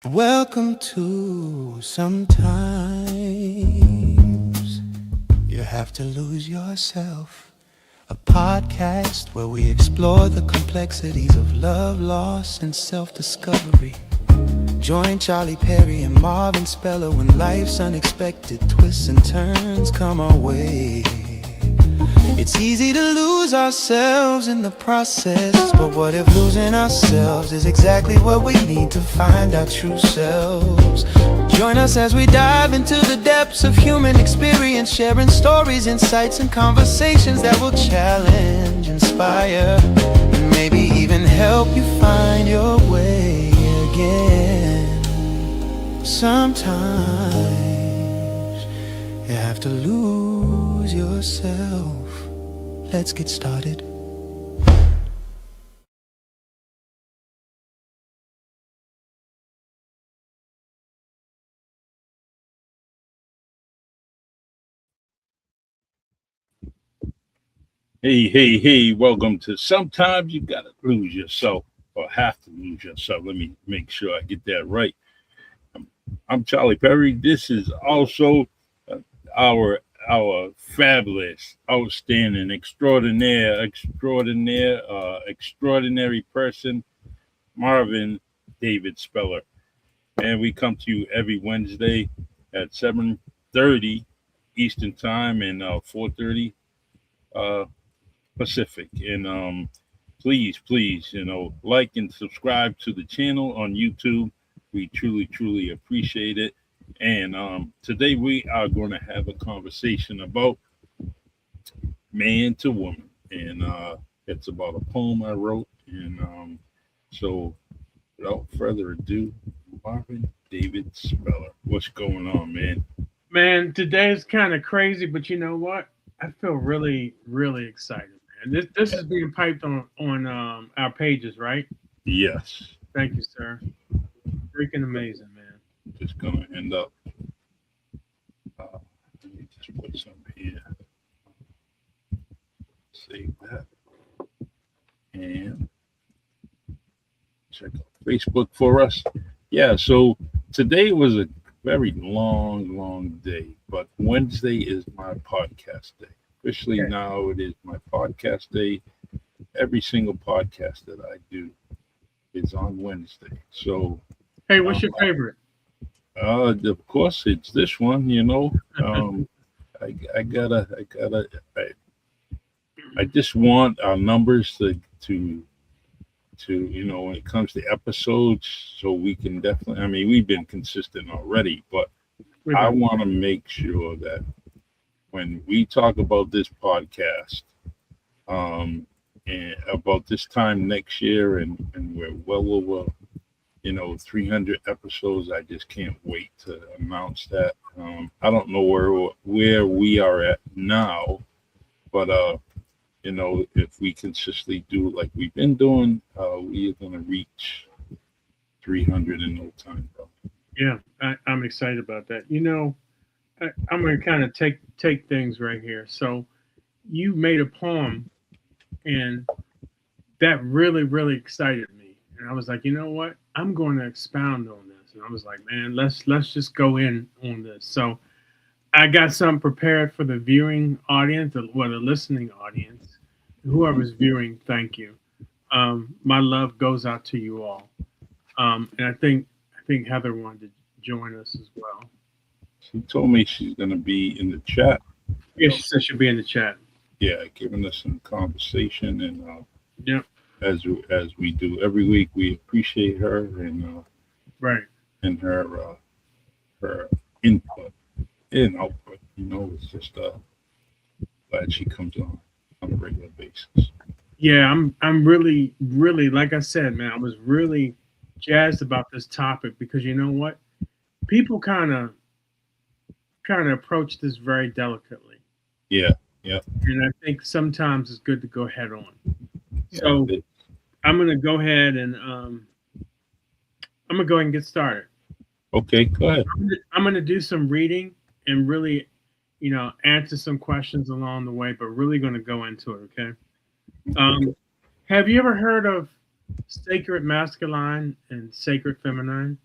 Welcome to Sometimes You Have to Lose Yourself, a podcast where we explore the complexities of love, loss, and self-discovery. Join Charlie Perry and Marvin Speller when life's unexpected twists and turns come our way. It's easy to lose ourselves in the process, but what if losing ourselves is exactly what we need to find our true selves? Join us as we dive into the depths of human experience, sharing stories, insights, and conversations that will challenge, inspire, and maybe even help you find your way again. Sometimes you have to lose yourself. Let's get started. Hey, welcome to Sometimes You Gotta Lose Yourself or Have to Lose Yourself. Let me make sure I get that right. I'm, I'm Charlie Perry. This is also uh, our our fabulous, outstanding, extraordinary person, Marvin David Speller. And we come to you every Wednesday at 7:30 Eastern Time and 4:30 uh, Pacific. And please, like and subscribe to the channel on YouTube. We truly appreciate it. And today we are going to have a conversation about man to woman, and it's about a poem I wrote. And so, without further ado, Marvin David Speller, what's going on, man? Man, today is kind of crazy, but you know what? I feel really excited, man. This is being piped on our pages, right? Yes, Thank you, sir. Freaking amazing, man. just gonna end up. Let me just put some here. Save that and check out Facebook for us. Yeah, so today was a very long day, but Wednesday is my podcast day. Officially Okay. now it is my podcast day. Every single podcast that I do is on Wednesday. So Hey, uh, what's your favorite? of course it's this one, I I just want our numbers to when it comes to episodes, so we can definitely, I mean, we've been consistent already, but We've I been want to make sure that when we talk about this podcast, um and about this time next year, and we're well over 300 episodes, I just can't wait to announce that. I don't know where we are at now, but if we consistently do like we've been doing, we are going to reach 300 in no time, bro. yeah. I'm excited about that. I'm gonna kind of take things right here. So you made a poem, and that really excited me. And I was like, you know what? I'm going to expound on this. And I was like, man, let's just go in on this. So I got something prepared for the viewing audience, or the listening audience. Whoever's viewing, thank you. My love goes out to you all. And I think Heather wanted to join us as well. She told me she's going to be in the chat, Yeah, she said she'll be in the chat. yeah, giving us some conversation. And Yep, as we do every week, we appreciate her right. and her input and output. It's just glad she comes on a regular basis. Yeah, I'm really, like I said, man, I was really jazzed about this topic because you know what? People kind of approach this very delicately. Yeah, yeah, And I think sometimes it's good to go head on. yeah. So I'm gonna go ahead and I'm gonna go ahead and get started. Okay, go ahead. I'm gonna do some reading and really, answer some questions along the way, but really gonna go into it. Okay. Um, have you ever heard of sacred masculine and sacred feminine?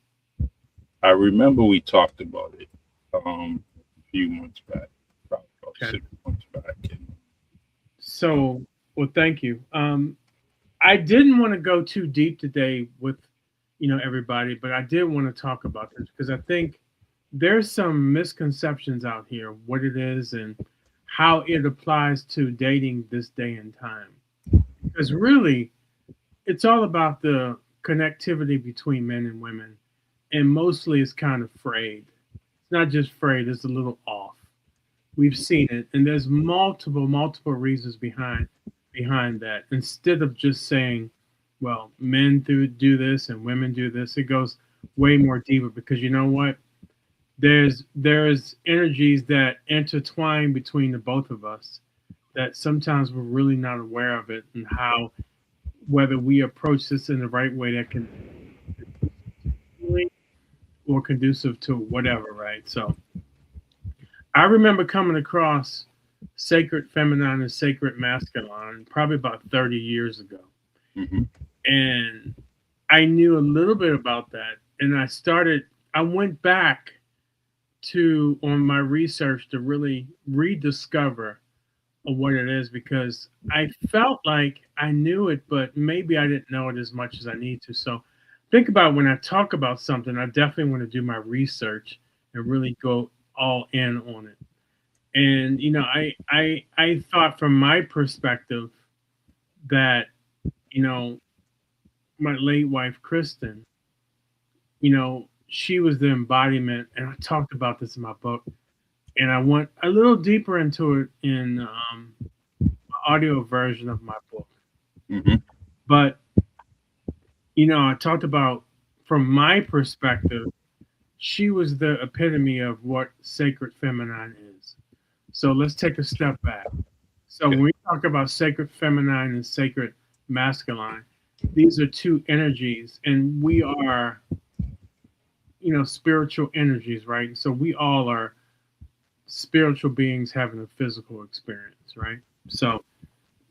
I remember we talked about it a few months back, probably about Okay. 6 months back. And, So, well, thank you. I didn't want to go too deep today with, everybody, but I did want to talk about this because I think there's some misconceptions out here what it is and how it applies to dating this day and time. Because really, it's all about the connectivity between men and women, and mostly it's kind of frayed. It's not just frayed; it's a little off. We've seen it, and there's multiple reasons behind that. Instead of just saying, "Well, men do this and women do this," it goes way more deeper because you know what? There's energies that intertwine between the both of us that sometimes we're really not aware of it and how whether we approach this in the right way that can healing or conducive to whatever, right? So I remember coming across sacred feminine and sacred masculine probably about 30 years ago. mhm. And I knew a little bit about that. And I went back to on my research to really rediscover what it is because I felt like I knew it, but maybe I didn't know it as much as I need to. So think about when I talk about something, I definitely want to do my research and really go all in on it. And I thought from my perspective that you know my late wife Kristen, she was the embodiment, and I talked about this in my book, and I went a little deeper into it in my audio version of my book. Mhm. But I talked about from my perspective, she was the epitome of what sacred feminine is. So let's take a step back. So when Okay. we talk about sacred feminine and sacred masculine, these are two energies, and we are, spiritual energies, right? So we all are spiritual beings having a physical experience, right? So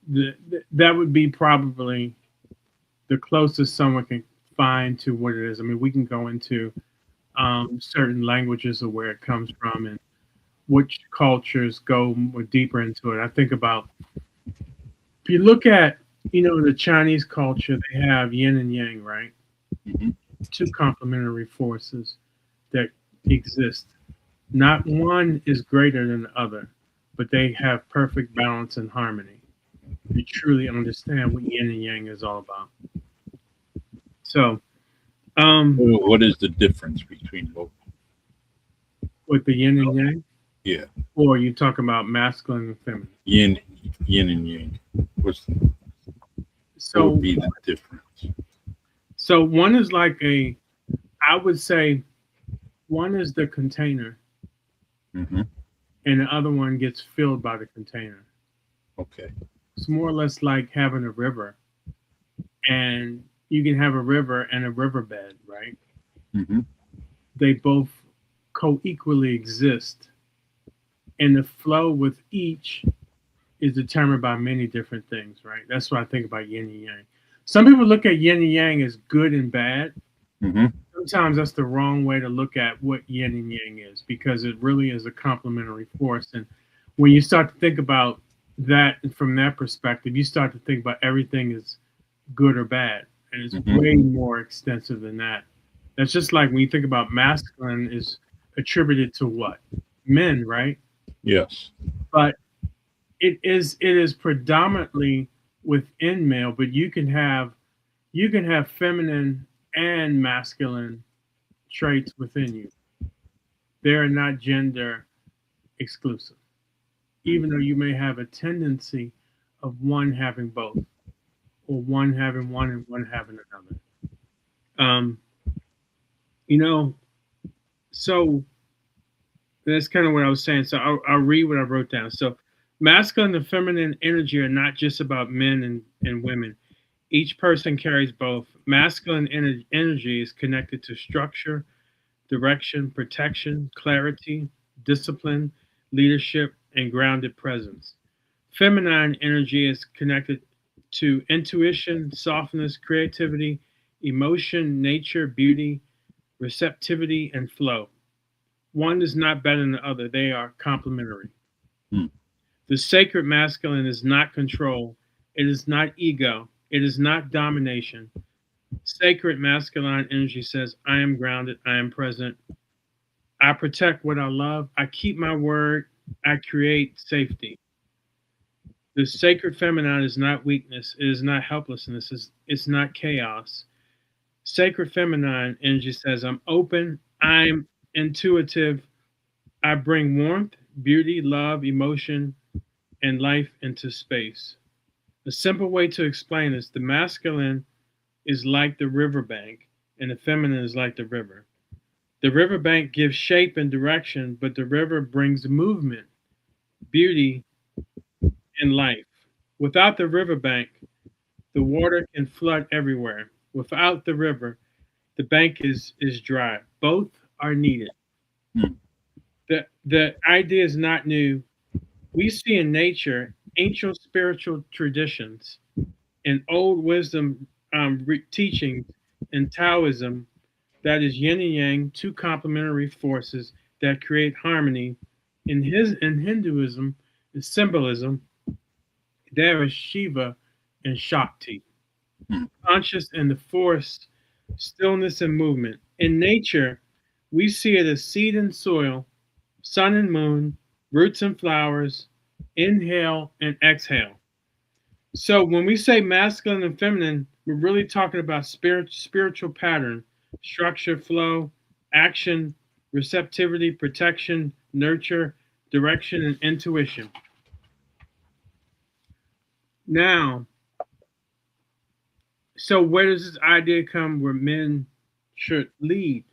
that would be probably the closest someone can find to what it is. I mean, we can go into certain languages of where it comes from and which cultures go more deeper into it. I think about if you look at the Chinese culture, they have yin and yang, right? Mhm. Two complementary forces that exist. Not one is greater than the other, but they have perfect balance and harmony. You truly understand what yin and yang is all about. So, What is the difference between both? with the yin and yang, Yeah, or you talk about masculine and feminine. yin, yin and yang. What would So, be the difference? so one is like I would say one is the container, Hmm. and the other one gets filled by the container. Okay. It's more or less like having a river, and you can have a river and a riverbed, right? Hmm. They both co-equally exist, and the flow with each is determined by many different things, right? That's what I think about yin and yang. Some people look at yin and yang as good and bad. Hmm. Sometimes that's the wrong way to look at what yin and yang is because it really is a complementary force. And when you start to think about that from that perspective, you start to think about everything is good or bad. And it's Hmm. way more extensive than that. That's just like when you think about masculine is attributed to what? Men, right? Yes. But it is predominantly within male, but you can have feminine and masculine traits within you. They're not gender exclusive, even though you may have a tendency of one having both, or one having one and one having another. Um, you know, so that's kind of what I was saying. So I'll read what I wrote down. So masculine and feminine energy are not just about men and women. Each person carries both. Masculine energy is connected to structure, direction, protection, clarity, discipline, leadership, and grounded presence. Feminine energy is connected to intuition, softness, creativity, emotion, nature, beauty, receptivity, and flow. One is not better than the other, they are complementary. Mm. The sacred masculine is not control, it is not ego, it is not domination. Sacred masculine energy says, I am grounded, I am present, I protect what I love, I keep my word, I create safety. The sacred feminine is not weakness, it is not helplessness, it's not chaos. Sacred feminine energy says, I'm open, I'm intuitive, I bring warmth, beauty, love, emotion, and life into space. A simple way to explain this: the masculine is like the riverbank, and the feminine is like the river. The riverbank gives shape and direction, but the river brings movement, beauty, and life. Without the riverbank, the water can flood everywhere. Without the river, the bank is dry. Both are needed. Mm. The idea is not new. We see in nature ancient spiritual traditions and old wisdom teachings in Taoism, that is yin and yang, two complementary forces that create harmony. In Hinduism, the symbolism, there is Shiva and Shakti, Mm. conscious and the force, stillness and movement. In nature, we see it as seed and soil, sun and moon, roots and flowers, inhale and exhale. So when we say masculine and feminine, we're really talking about spiritual pattern, structure, flow, action, receptivity, protection, nurture, direction, and intuition. Now, so where does this idea come where men should lead?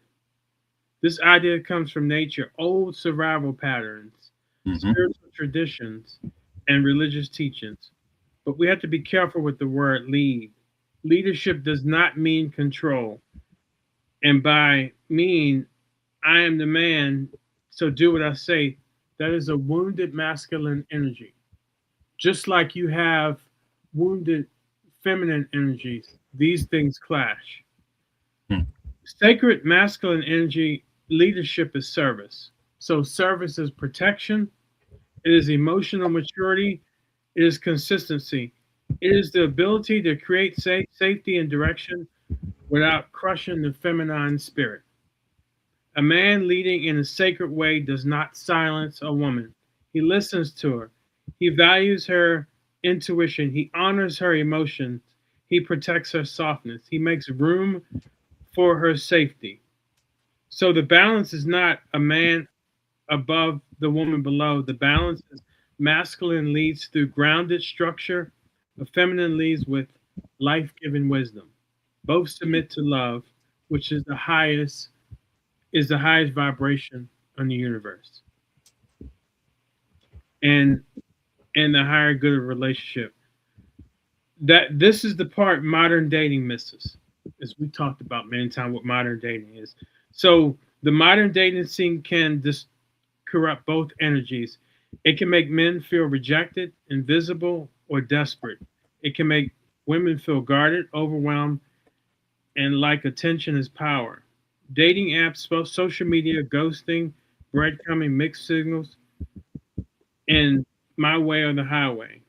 This idea comes from nature, old survival patterns, Mm-hmm. spiritual traditions, and religious teachings. But we have to be careful with the word lead. Leadership does not mean control. And by mean, I am the man, so do what I say, that is a wounded masculine energy. Just like you have wounded feminine energies, these things clash. Mm. Sacred masculine energy leadership is service. So, service is protection, it is emotional maturity, it is consistency, it is the ability to create safety and direction without crushing the feminine spirit. A man leading in a sacred way does not silence a woman. He listens to her. He values her intuition. He honors her emotions. He protects her softness. He makes room for her safety. So the balance is not a man above, the woman below. The balance is masculine leads through grounded structure, a feminine leads with life giving wisdom. Both submit to love, which is the highest vibration in the universe, and the higher good of relationship. That this is the part modern dating misses, as we talked about many times. What modern dating is, so the modern dating scene can corrupt both energies. It can make men feel rejected, invisible, or desperate. It can make women feel guarded, overwhelmed, and like attention is power. Dating apps, social media, ghosting, breadcrumbing, mixed signals, and my way or the highway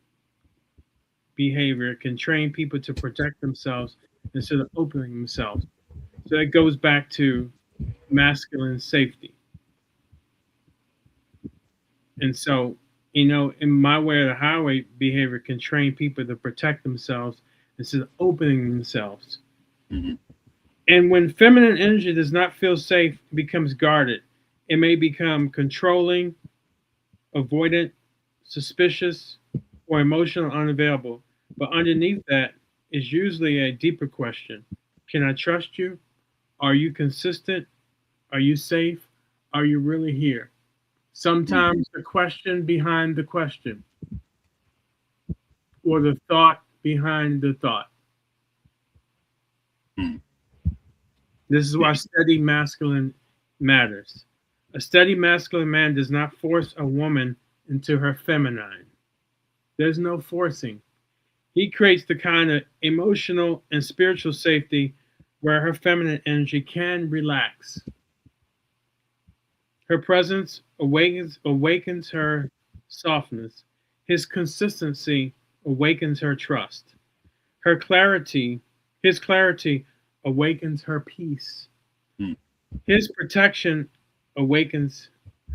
behavior can train people to protect themselves instead of opening themselves. So that goes back to masculine safety. And so, in my way or the highway behavior can train people to protect themselves instead of opening themselves. Mm-hmm. And when feminine energy does not feel safe, it becomes guarded. It may become controlling, avoidant, suspicious, or emotional unavailable. But underneath that is usually a deeper question. Can I trust you? Are you consistent? Are you safe? Are you really here? Sometimes the question behind the question, or the thought behind the thought. Mm. This is why steady masculine matters. A steady masculine man does not force a woman into her feminine. There's no forcing. He creates the kind of emotional and spiritual safety where her feminine energy can relax. Her presence awakens her softness. His consistency awakens her trust. Her clarity, his clarity awakens her peace. Hmm. His protection awakens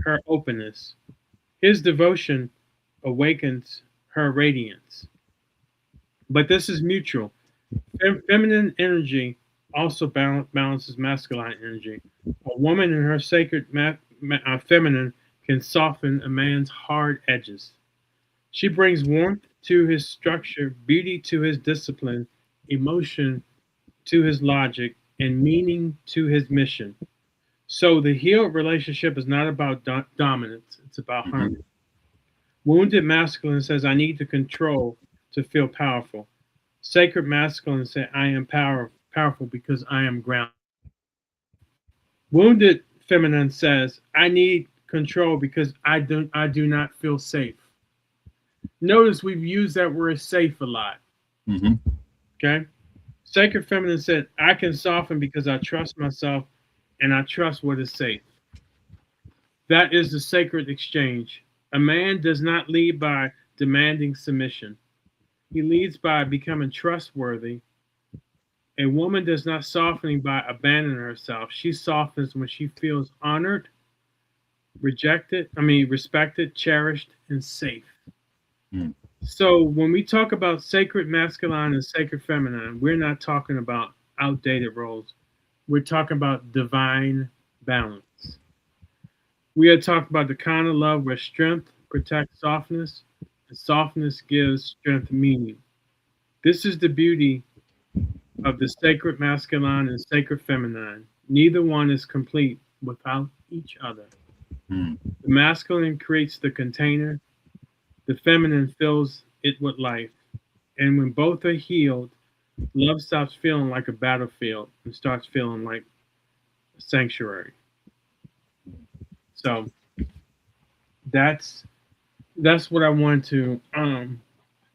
her openness. His devotion awakens her radiance. But this is mutual. Feminine energy also balances masculine energy. A woman in her sacred feminine can soften a man's hard edges. She brings warmth to his structure, beauty to his discipline, emotion to his logic, and meaning to his mission. So the healed relationship is not about dominance, it's about Mhm. harmony. Wounded masculine says, I need to control to feel powerful. Sacred masculine says, I am powerful because I am grounded. Wounded feminine says, I need control because I do not feel safe. Notice we've used that word safe a lot. Mhm. Okay. Sacred feminine said, I can soften because I trust myself and I trust what is safe. That is the sacred exchange. A man does not lead by demanding submission. He leads by becoming trustworthy. A woman does not soften by abandoning herself. She softens when she feels honored, respected, cherished, and safe. Mm. So when we talk about sacred masculine and sacred feminine, we're not talking about outdated roles. We're talking about divine balance. We are talking about the kind of love where strength protects softness and softness gives strength meaning. This is the beauty of the sacred masculine and sacred feminine. Neither one is complete without each other. Mm. The masculine creates the container, the feminine fills it with life. And when both are healed, love stops feeling like a battlefield and starts feeling like a sanctuary. So that's that's what I wanted to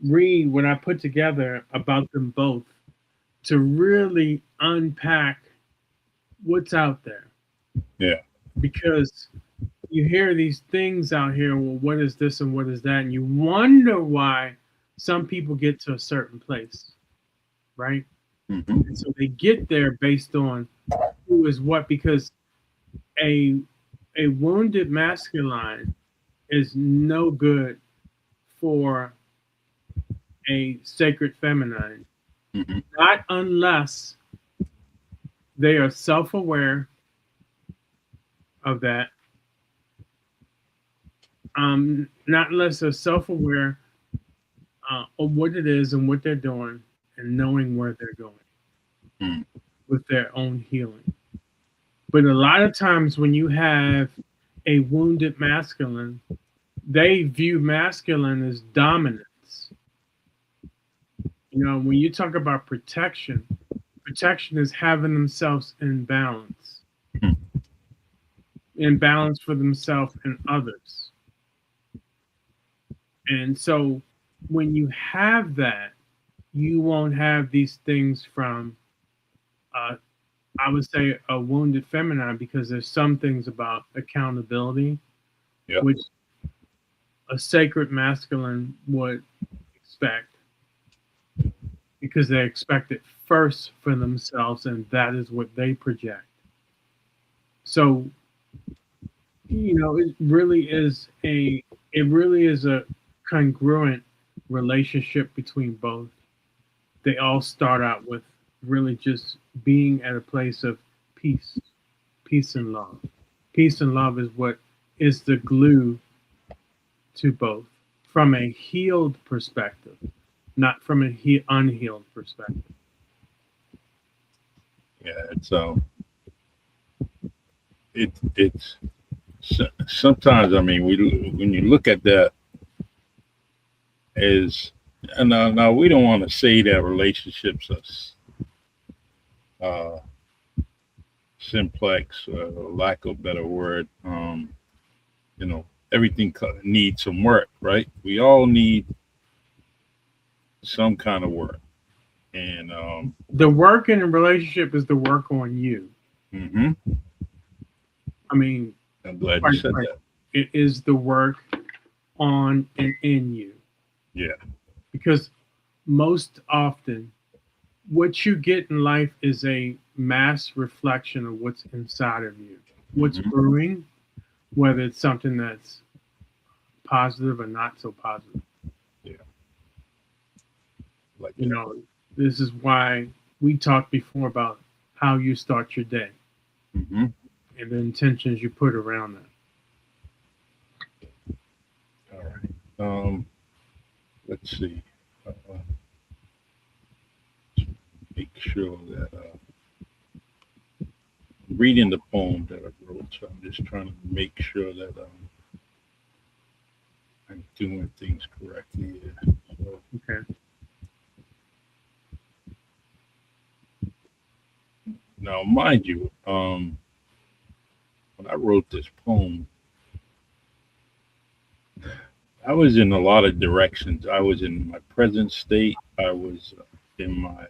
read what I put together about them both to really unpack what's out there. Yeah. Because you hear these things out here, well, what is this and what is that? And you wonder why some people get to a certain place, right? Mhm. And so they get there based on who is what, because a a wounded masculine is no good for a sacred feminine. Mhm. Not unless they are self-aware of that. Not unless they're self-aware of what it is and what they're doing and knowing where they're going Mm. with their own healing. But a lot of times when you have a wounded masculine, they view masculine as dominance. You know, when you talk about protection, protection is having themselves Mm. in balance for themselves and others. And so when you have that, you won't have these things from, uh, I would say, a wounded feminine, because there's some things about accountability, Yeah. which a sacred masculine would expect, because they expect it first for themselves and that is what they project. So, it really is a congruent relationship between both. They all start out with really just being at a place of peace, peace and love. Peace and love is what is the glue to both from a healed perspective, not from a unhealed perspective. Yeah. It's sometimes, I mean, when you look at that as, and now we don't want to say that relationships are simplex, lack of a better word. Everything needs some work, right? We all need some kind of work, And The work in a relationship is the work on you. hmm I mean, I'm glad you quite said frankly, that. it is the work on and in you. Yeah. Because most often, what you get in life is a mass reflection of what's inside of you, what's hmm brewing, whether it's something that's positive or not so positive. Yeah. Like You that. know, this is why we talked before about how you start your day hmm and the intentions you put around that. All right. Let's see. Make sure that reading the poem that I wrote. So I'm just trying to make sure that I'm doing things correctly here. So Okay. now, mind you, when I wrote this poem, I was in a lot of directions. I was in my present state. I was in my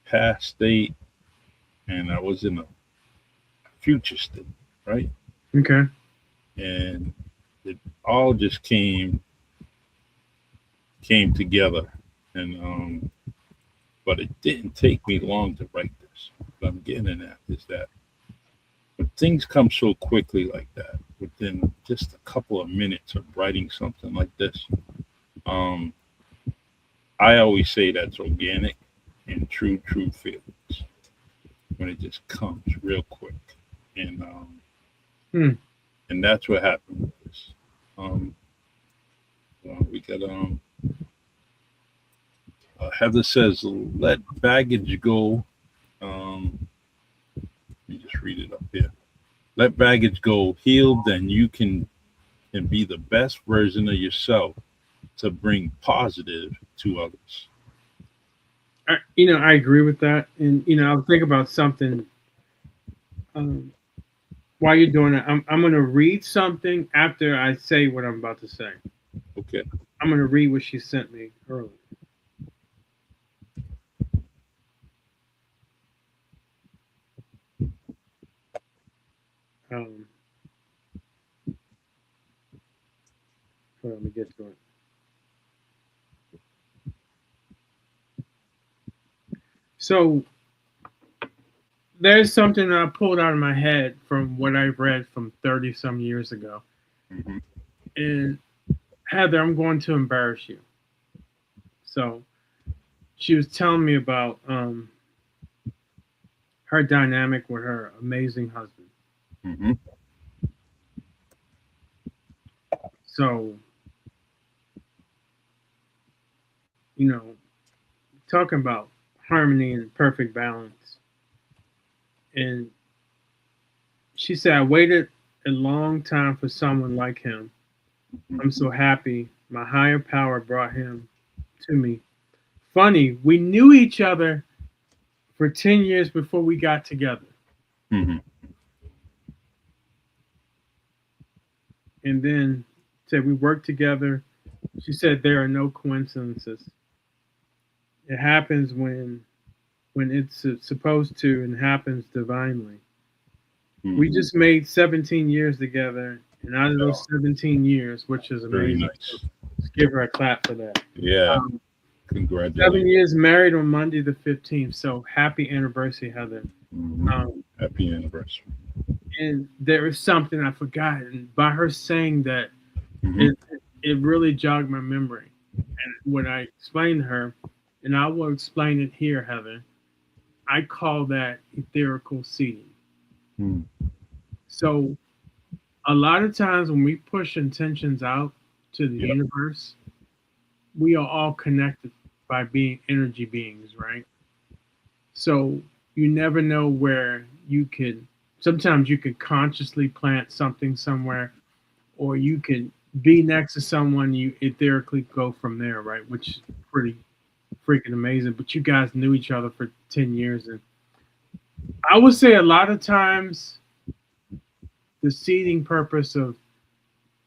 past state, and I was in a future state, right? Okay. And it all just came together, and but it didn't take me long to write this. What I'm getting at is that when things come so quickly like that, within just a couple of minutes of writing something like this, um, I always say that's organic and true feelings when it just comes real quick, and Hmm. and that's what happened with this. Um, we got Heather says, "Let baggage go." Let me just read it up here. Let baggage go, healed, then you can be the best version of yourself to bring positive to others. I agree with that, and I'll think about something um, while you're doing it. I'm going to read something after I say what I'm about to say. Okay. I'm going to read what she sent me earlier. Um, Hold on, let me get to it. So there's something I pulled out of my head from what I read from 30 some years ago. hmm And Heather, I'm going to embarrass you. So she was telling me about her dynamic with her amazing husband. hmm So, you know, talking about harmony and perfect balance. And she said, I waited a long time for someone like him. I'm so happy my higher power brought him to me. Funny, we knew each other for 10 years before we got together. hmm And then said we worked together. She said there are no coincidences. It happens when it's supposed to and happens divinely. We hmm just made 17 years together, and out of Oh, those 17 years, which is very amazing, so nice. let's give her a clap for that. Yeah. Um, seven Congratulations. years married on Monday the 15th, so happy anniversary, Heather. hmm Um, Happy anniversary. and there is something I forgot, and by her saying that, hmm it really jogged my memory. And when I explained to her, and I will explain it here, Heather, I call that etherical seeding. mm So a lot of times when we push intentions out to the Yep. universe, we are all connected by being energy beings, right? So you never know where you could. Sometimes you could consciously plant something somewhere, or you could be next to someone you etherically go from there, right? Which is pretty freaking amazing. But you guys knew each other for 10 years, and I would say a lot of times the seeding purpose of,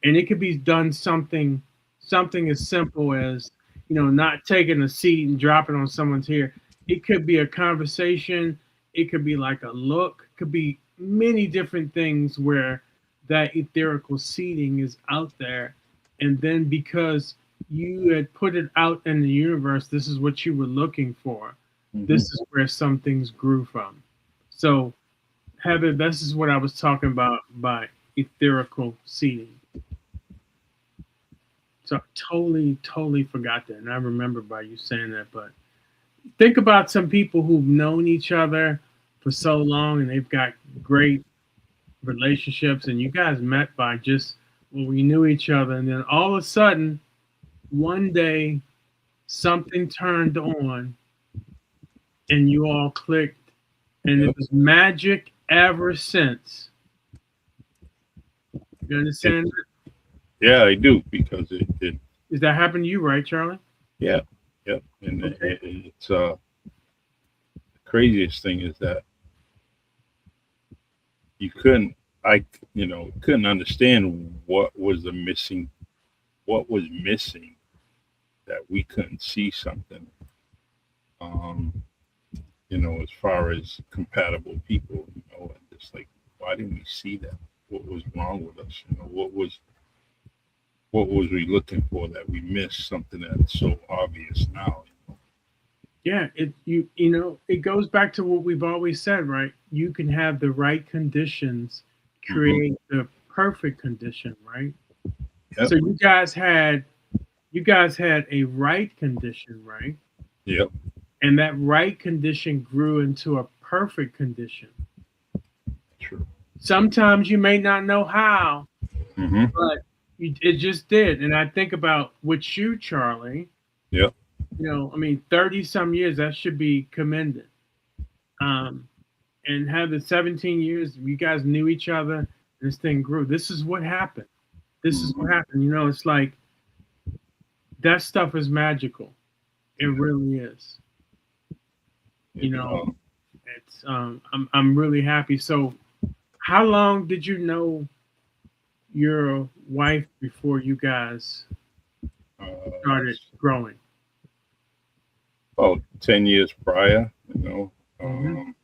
and it could be done something as simple as not taking a seat and dropping on someone's hair. It could be a conversation. It could be like a look. It could be many different things where that etherical seeding is out there. And then because you had put it out in the universe, this is what you were looking for. Mm-hmm. This is where some things grew from. So, Heather, this is what I was talking about by etherical seeding. So I totally forgot that. And I remember by you saying that. But think about some people who've known each other for so long and they've got great relationships, and you guys met by just, well, we knew each other. And then all of a sudden, one day, something turned on and you all clicked. And it was magic ever since. You understand that? Yeah, I do, because Is that happened to you, right, Charlie? yeah, and Okay. it's the craziest thing is that you couldn't, couldn't understand what was missing, that we couldn't see something, um, as far as compatible people, and just like, why didn't we see that? What was wrong with us? What was we looking for that we missed, something that's so obvious now? Yeah, it goes back to what we've always said, right? You can have the right conditions Hmm. create the perfect condition, right? Yep. So you guys had a right condition, right? Yep. And that right condition grew into a perfect condition. True. Sometimes you may not know how, Hmm. but it just did. And I think about with you, Charlie, Yep. 30 some years, that should be commended. Um, and have the 17 years, you guys knew each other, this thing grew. This is what happened. This is what Hmm. happened. It's like that stuff is magical. It really is. You know, Um, it's I'm really happy. So how long did you know your wife before you guys started growing? about 10 years prior, Hmm. um,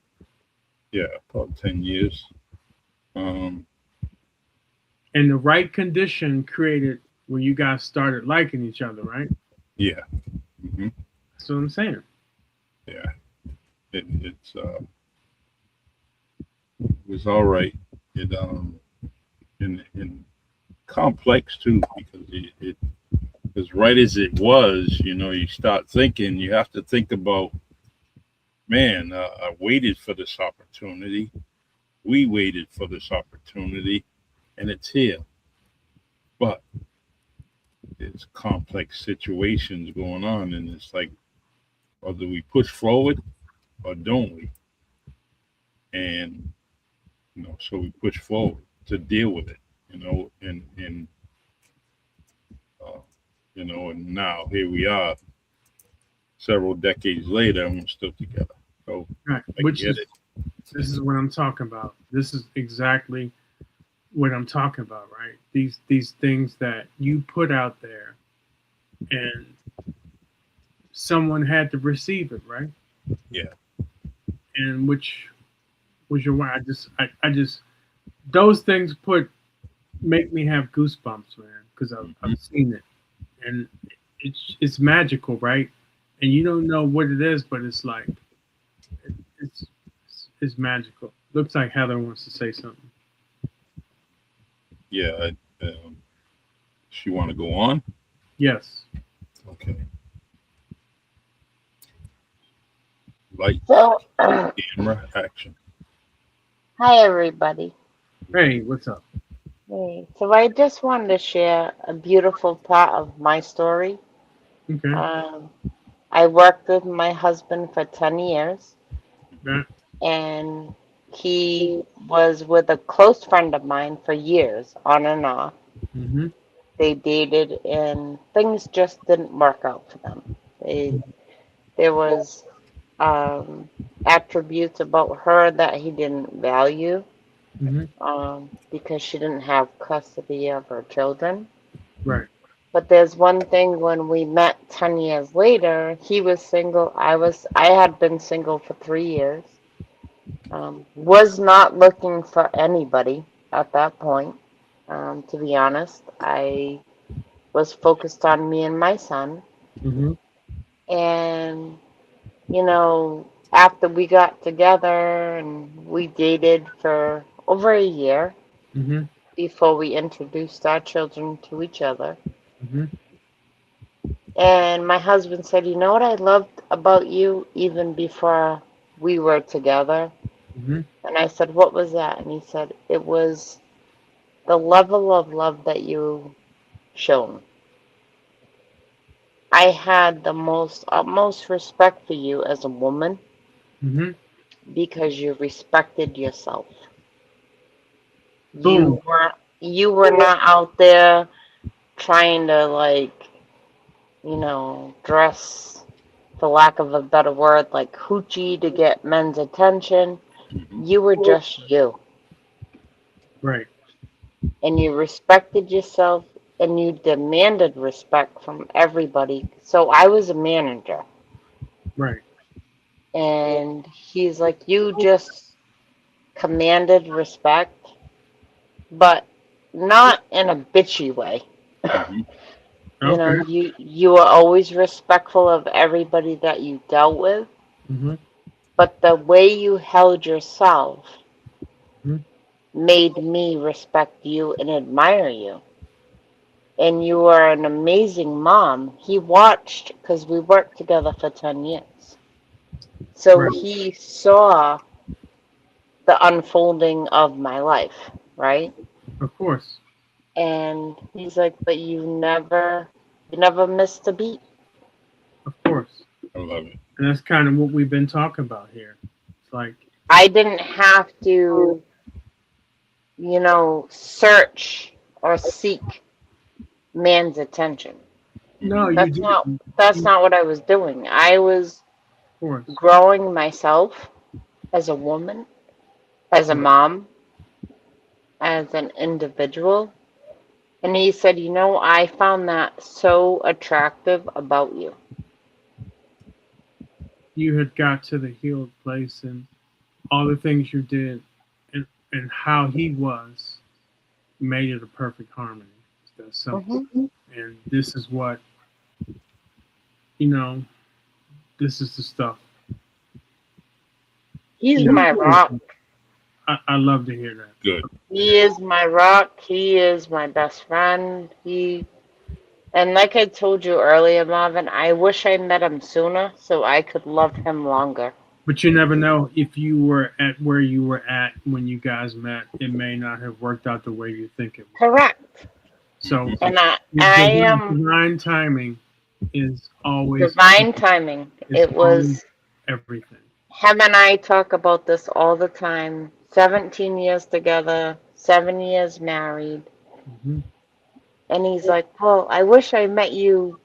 yeah, about 10 years. Um, And the right condition created where you guys started liking each other, right? yeah. Hmm. That's what I'm saying. Yeah. It was all right. It in complex too, because it as right as it was, you start thinking, you have to think about, man, I waited for this opportunity. We waited for this opportunity, and it's here. But it's complex situations going on, and it's like, whether we push forward or don't we? And so we push forward to deal with it, and uh, and now here we are, several decades later, and we're still together. So Right. I Which get is it. this is what I'm talking about. This is exactly what I'm talking about, right? These things that you put out there and someone had to receive it, right? Yeah. And which was your wife. I just those things make me have goosebumps, man, because I've Hmm. seen it, and it's magical, right? And you don't know what it is, but it's like it's it's magical. Looks like Heather wants to say something. Yeah. She want to go on? Yes. Okay. Light, So, camera, action. hi everybody. Hey, what's up? Hey, so I just wanted to share a beautiful part of my story. Okay. Um, I worked with my husband for 10 years, That. and he was with a close friend of mine for years, on and off. Mm-hmm. They dated, and things just didn't work out for them. There was um, attributes about her that he didn't value, Mm-hmm. because she didn't have custody of her children. Right. But there's one thing, when we met 10 years later, he was single. I had been single for 3 years. Was not looking for anybody at that point. To be honest, I was focused on me and my son. Mm-hmm. And, after we got together and we dated for over a year Mm-hmm. before we introduced our children to each other. Mm-hmm. And my husband said, "You know what I loved about you even before we were together?" Mm-hmm. And I said, "What was that?" And he said, "It was the level of love that you shown. I had the most utmost respect for you as a woman Mm-hmm. because you respected yourself. Boom. You were not out there trying to, like, dress, for lack of a better word, like hoochie to get men's attention. Mhm. You were just you, Right. and you respected yourself, and you demanded respect from everybody. So I was a manager, Right. and he's like, you just commanded respect, but not in a bitchy way. Mhm. Okay. You were always respectful of everybody that you dealt with, Mm-hmm. but the way you held yourself Mm-hmm. made me respect you and admire you. And you are an amazing mom. He watched, because we worked together for 10 years. So Right. he saw the unfolding of my life, right? Of course. And he's like, but you never missed a beat. Of course. I love it. And that's kind of what we've been talking about here. It's like, I didn't have to, search or seek man's attention. no, Mhm. you That's did. not that's not what I was doing. I was Of course. growing myself as a woman, as a Right. mom, as an individual. And he said, I found that so attractive about you. You had got to the healed place and all the things you did and how he was made it a perfect harmony. It's that simple. Hmm. And this is what, you know, this is the stuff. He's You my know, rock. I love to hear that. Good. He is my rock. He is my best friend. And like I told you earlier, Marvin, I wish I met him sooner so I could love him longer. But you never know if you were at where you were at when you guys met, it may not have worked out the way you think it would. Correct. So Mhm. And I am divine timing is always divine timing. is It always was everything. him and I talk about this all the time. 17 years together, 7 years married. Hmm. And he's like, "Well, I wish I met you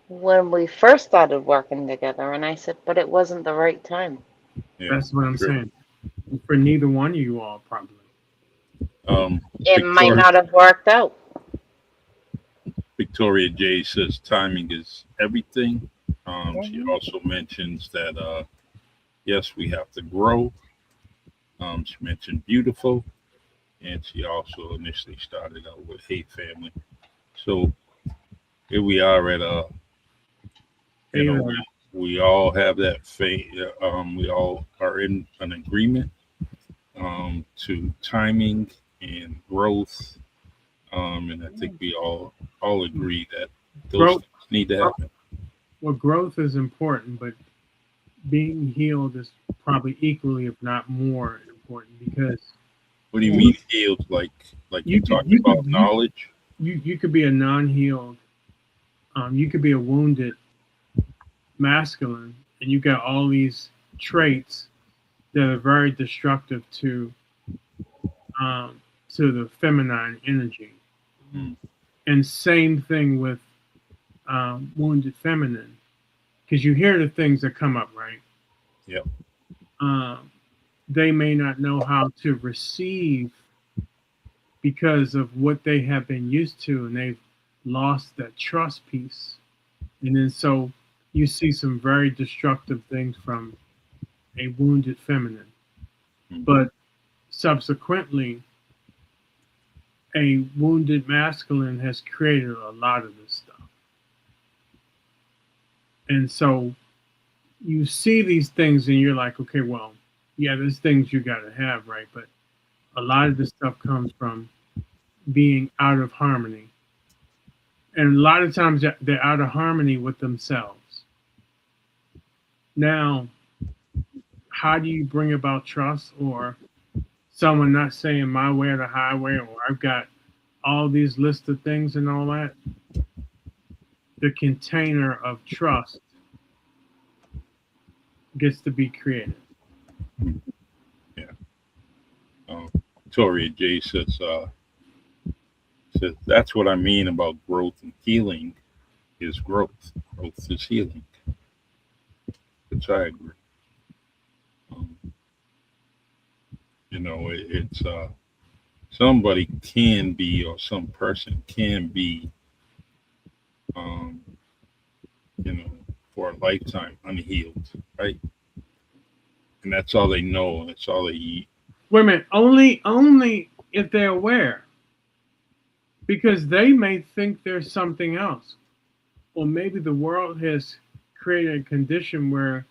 when we first started working together." And I said, "But it wasn't the right time. Yeah. That's what I'm True. saying. For neither one of you all, probably. It might Victoria not have worked out." Victoria J says timing is everything. She Mhm. also mentions that yes, we have to grow. She mentioned beautiful, and she also initially started out with hate family. So here we are at you Hey, know, we all have that faith. We all are in an agreement to timing and growth. And I think we all agree that those growth. things need to happen. Well, growth is important, but being healed is probably equally, if not more, important because What do you you mean healed? Like you you could talking about knowledge? you could be a non-healed, you could be a wounded masculine, and you got all these traits that are very destructive um, to the feminine energy. Mm, And same thing with wounded feminine, because you hear the things that come up, right? yeah. Um, they may not know how to receive because of what they have been used to, and they've lost that trust piece. And then so you see some very destructive things from a wounded feminine. But subsequently, a wounded masculine has created a lot of this stuff. And so you see these things and you're like, okay, well, yeah, there's things you got to have, right? But a lot of this stuff comes from being out of harmony. And a lot of times they're out of harmony with themselves. Now, how do you bring about trust or someone not saying my way or the highway, or I've got all these lists of things and all that? The container of trust gets to be created. Yeah. Victoria J says that's what I mean about growth and healing is growth. Growth is healing. Which I agree. It's somebody can be or some person can be for a lifetime unhealed, right? And that's all they know, and that's all they eat. Wait a minute, only if they're aware. Because they may think there's something else. Or maybe the world has created a condition where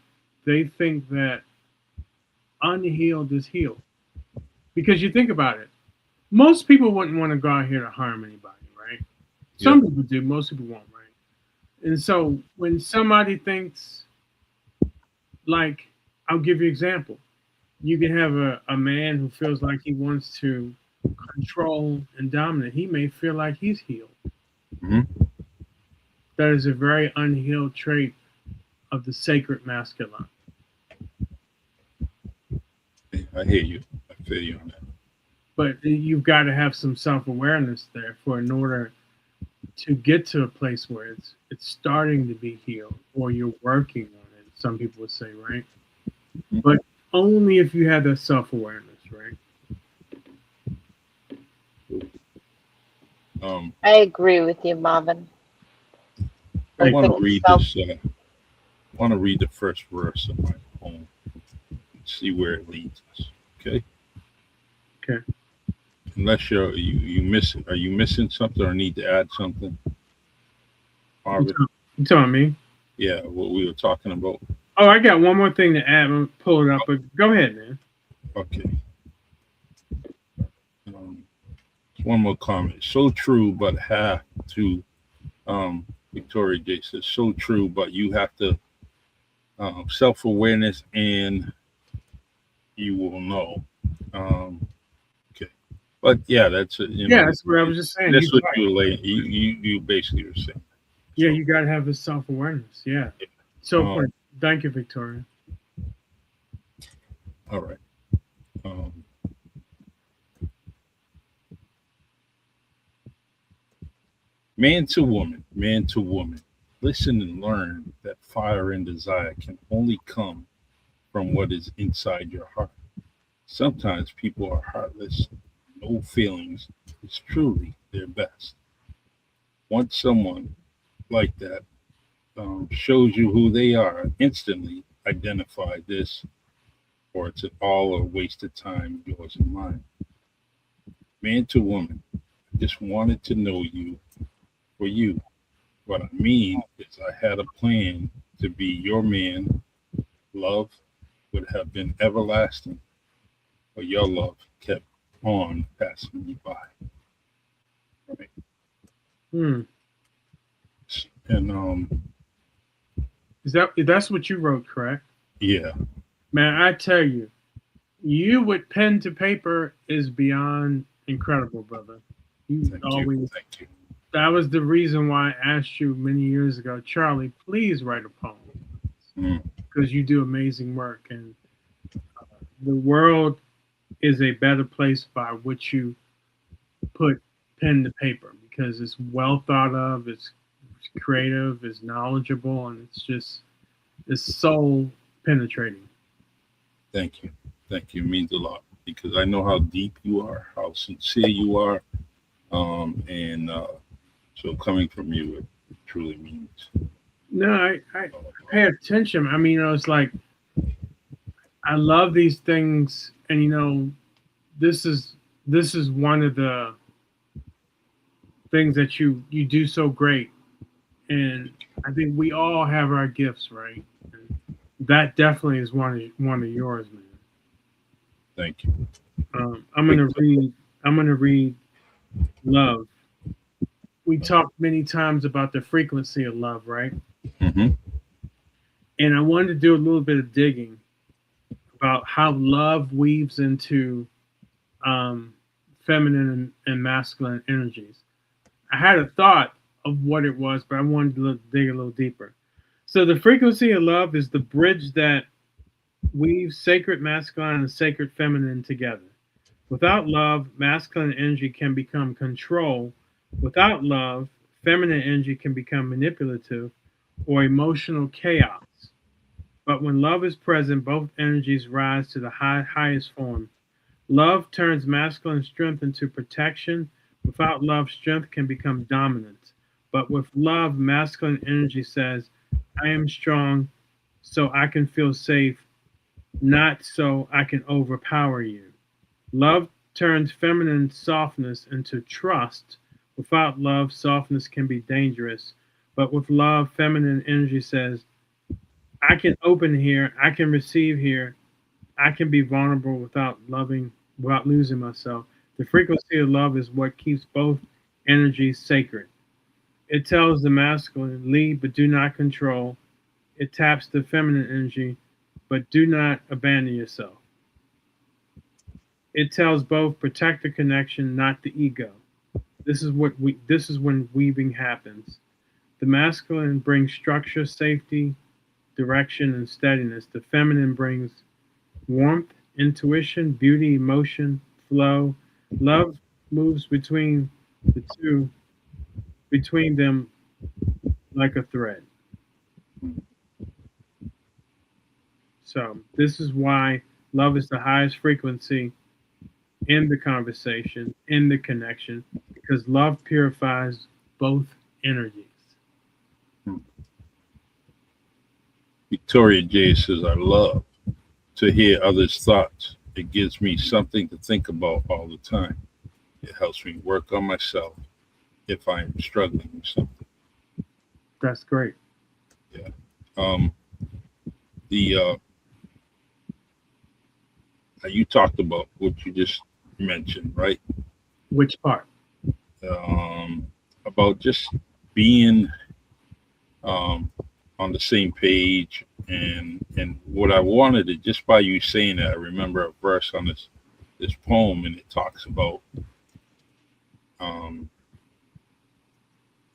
they think that unhealed is healed. Because you think about it, most people wouldn't want to go out here to harm anybody, right? Some people do, most people won't, right? And so when somebody thinks, like, I'll give you an example. You can have a man who feels like he wants to control and dominate. He may feel like he's healed. Mm-hmm. That is a very unhealed trait of the sacred masculine. I hear you. I feel you on that. But you've got to have some self-awareness there in order to get to a place where it's starting to be healed, or you're working on it. Some people would say, right? Mm-hmm. But only if you have that self-awareness, right? I agree with you, Marvin. I want to read this. I want to read the first verse of my poem and see where it leads us. Okay. Okay. Unless you missing, are you missing something or need to add something? Marvin? You telling me? Yeah, what we were talking about. Oh, I got one more thing to add. I'm pull it up, but go ahead, man. Okay. One more comment. So true, but have to. Victoria J says, so true, but you have to self-awareness and you will know. Okay. But yeah, that's it. That's what I was just saying. That's what you basically were saying. Yeah, you got to have the self-awareness. Yeah. So thank you, Victoria. All right. Man to woman, listen and learn that fire and desire can only come from what is inside your heart. Sometimes people are heartless, no feelings is truly their best. Once someone like that shows you who they are, instantly identify this, or it's all a waste of time, yours and mine. Man to woman, I just wanted to know you for you. What I mean is I had a plan to be your man. Love would have been everlasting, but your love kept on passing me by. Right? And that's what you wrote, correct? Yeah. Man, I tell you, you with pen to paper is beyond incredible, brother. Thank you. That was the reason why I asked you many years ago, Charlie, please write a poem, because you do amazing work, and the world is a better place by which you put pen to paper, because it's well thought of, it's creative, it's knowledgeable, and it's soul penetrating. Thank you. It means a lot, because I know how deep you are, how sincere you are, and So coming from you, it truly means. No, I pay attention. I mean, it's like I love these things, and this is this is one of the things that you do so great. And I think we all have our gifts, right? And that definitely is one of yours, man. Thank you. I'm gonna read. I'm gonna read love. We talked many times about the frequency of love, right? Mm-hmm. And I wanted to do a little bit of digging about how love weaves into um, feminine and masculine energies. I had a thought of what it was, but I wanted to dig a little deeper. So the frequency of love is the bridge that weaves sacred masculine and sacred feminine together. Without love, masculine energy can become control. Without love, feminine energy can become manipulative or emotional chaos. But when love is present, both energies rise to the highest form. Love turns masculine strength into protection. Without love, strength can become dominance. But with love, masculine energy says, I am strong so I can feel safe, not so I can overpower you. Love turns feminine softness into trust. Without love, softness can be dangerous. But with love, feminine energy says, I can open here, I can receive here, I can be vulnerable without losing myself. The frequency of love is what keeps both energies sacred. It tells the masculine, lead but do not control. It taps the feminine energy, but do not abandon yourself. It tells both protect the connection, not the ego. This is when weaving happens. The masculine brings structure, safety, direction, and steadiness. The feminine brings warmth, intuition, beauty, emotion, flow. Love moves the two, between them like a thread. So, this is why love is the highest frequency in the conversation, in the connection, because love purifies both energies. Victoria J says, I love to hear others' thoughts. It gives me something to think about all the time. It helps me work on myself if I'm struggling with something. That's great. Yeah. Um, the You talked about what you just mentioned, right? Which part? About just being on the same page, and what I wanted to, just by you saying that, I remember a verse on this poem, and it talks about um,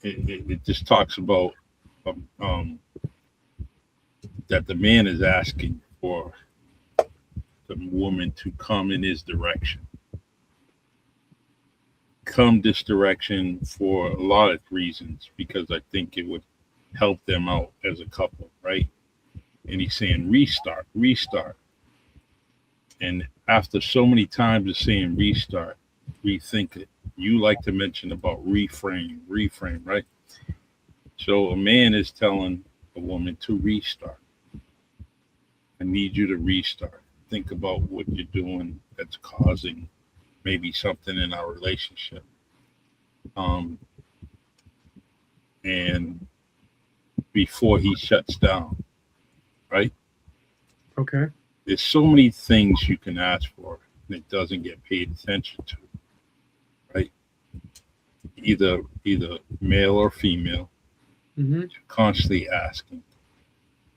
it just talks about um, that the man is asking for the woman to come in his direction, come this direction for a lot of reasons, because I think it would help them out as a couple, right? And he's saying restart, restart. And after so many times of saying restart, rethink it. You like to mention about reframe, right? So a man is telling a woman to restart. I need you to restart. Think about what you're doing that's causing maybe something in our relationship. Um, and before he shuts down, right? Okay. There's so many things you can ask for and it doesn't get paid attention to, right? Either male or female, Mm-hmm. constantly asking,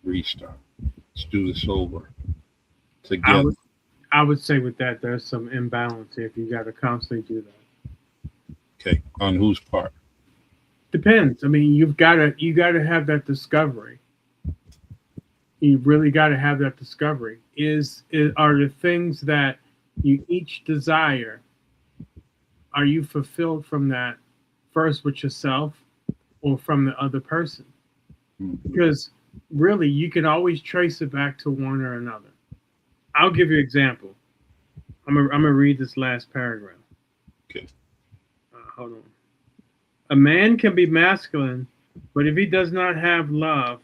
restart. Let's do this over I together. would I would say with that there's some imbalance if you got to constantly do that. Okay. On whose part? Depends. I mean, you gotta have that discovery. You really got to have that discovery. Is are the things that you each desire, are you fulfilled from that first with yourself or from the other person? Mhm. Because really, you can always trace it back to one or another. I'll give you an example. I'm gonna read this last paragraph. Okay. Hold on. A man can be masculine, but if he does not have love,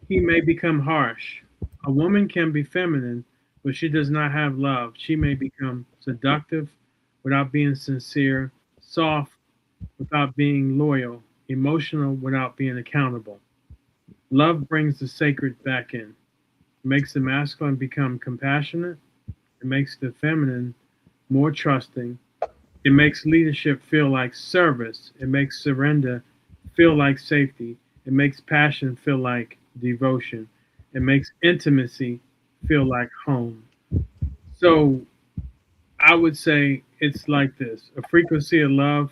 he may become harsh. A woman can be feminine, but she does not have love. She may become seductive without being sincere, soft without being loyal, emotional without being accountable. Love brings the sacred back in. It makes the masculine become compassionate. It makes the feminine more trusting. It makes leadership feel like service. It makes surrender feel like safety. It makes passion feel like devotion. It makes intimacy feel like home. So I would say it's like this: a frequency of love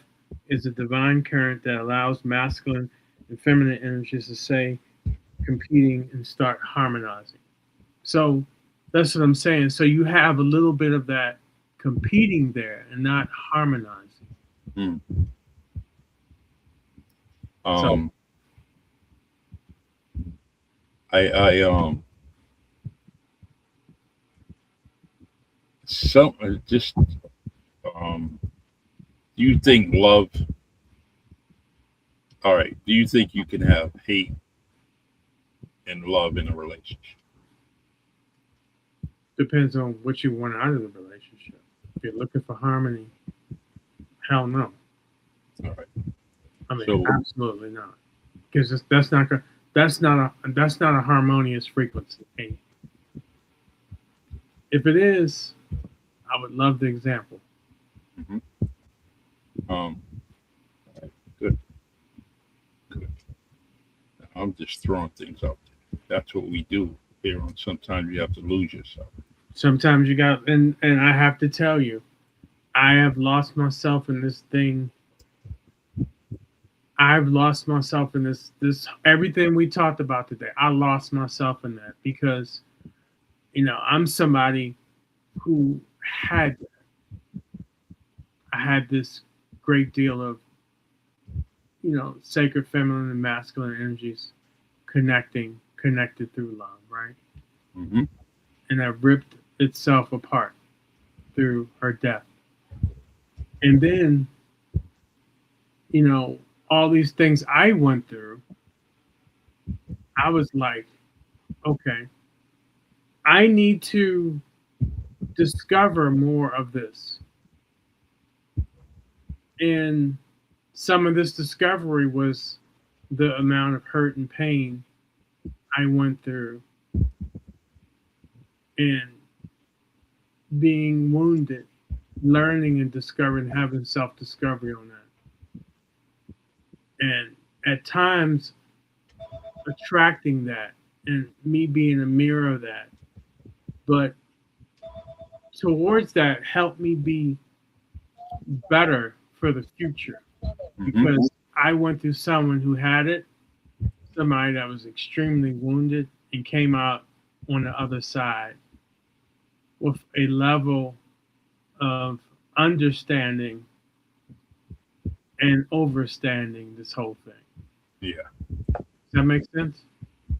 is a divine current that allows masculine and feminine energies to say competing and start harmonizing. So that's what I'm saying. So you have a little bit of that competing there and not harmonizing. Mm. So Um, I some just do you think love? All right. Do you think you can have hate and love in a relationship? depends on what you want out of the relationship. If you're looking for harmony, hell no. All right. I mean, So absolutely not. Because that's not a harmonious frequency. And if it is, I would love the example. mhm. All right, good, good. I'm just throwing things out there. That's what we do here on Sometimes You Have to Lose Yourself. Sometimes you got, and I have to tell you, I have lost myself in this thing. I've lost myself in this everything we talked about today. I lost myself in that because I'm somebody who had I had this great deal of sacred feminine and masculine energies connected through love, right? Hmm. And that ripped itself apart through her death. And then, all these things I went through, I was like, okay, I need to discover more of this. And some of this discovery was the amount of hurt and pain I went through and being wounded, learning and discovering, having self discovery on that. And at times, attracting that and me being a mirror of that. But towards that helped me be better for the future Hmm. because I went through someone who had it, somebody that was extremely wounded and came out on the other side with a level of understanding and overstanding this whole thing. Yeah. Does that make sense?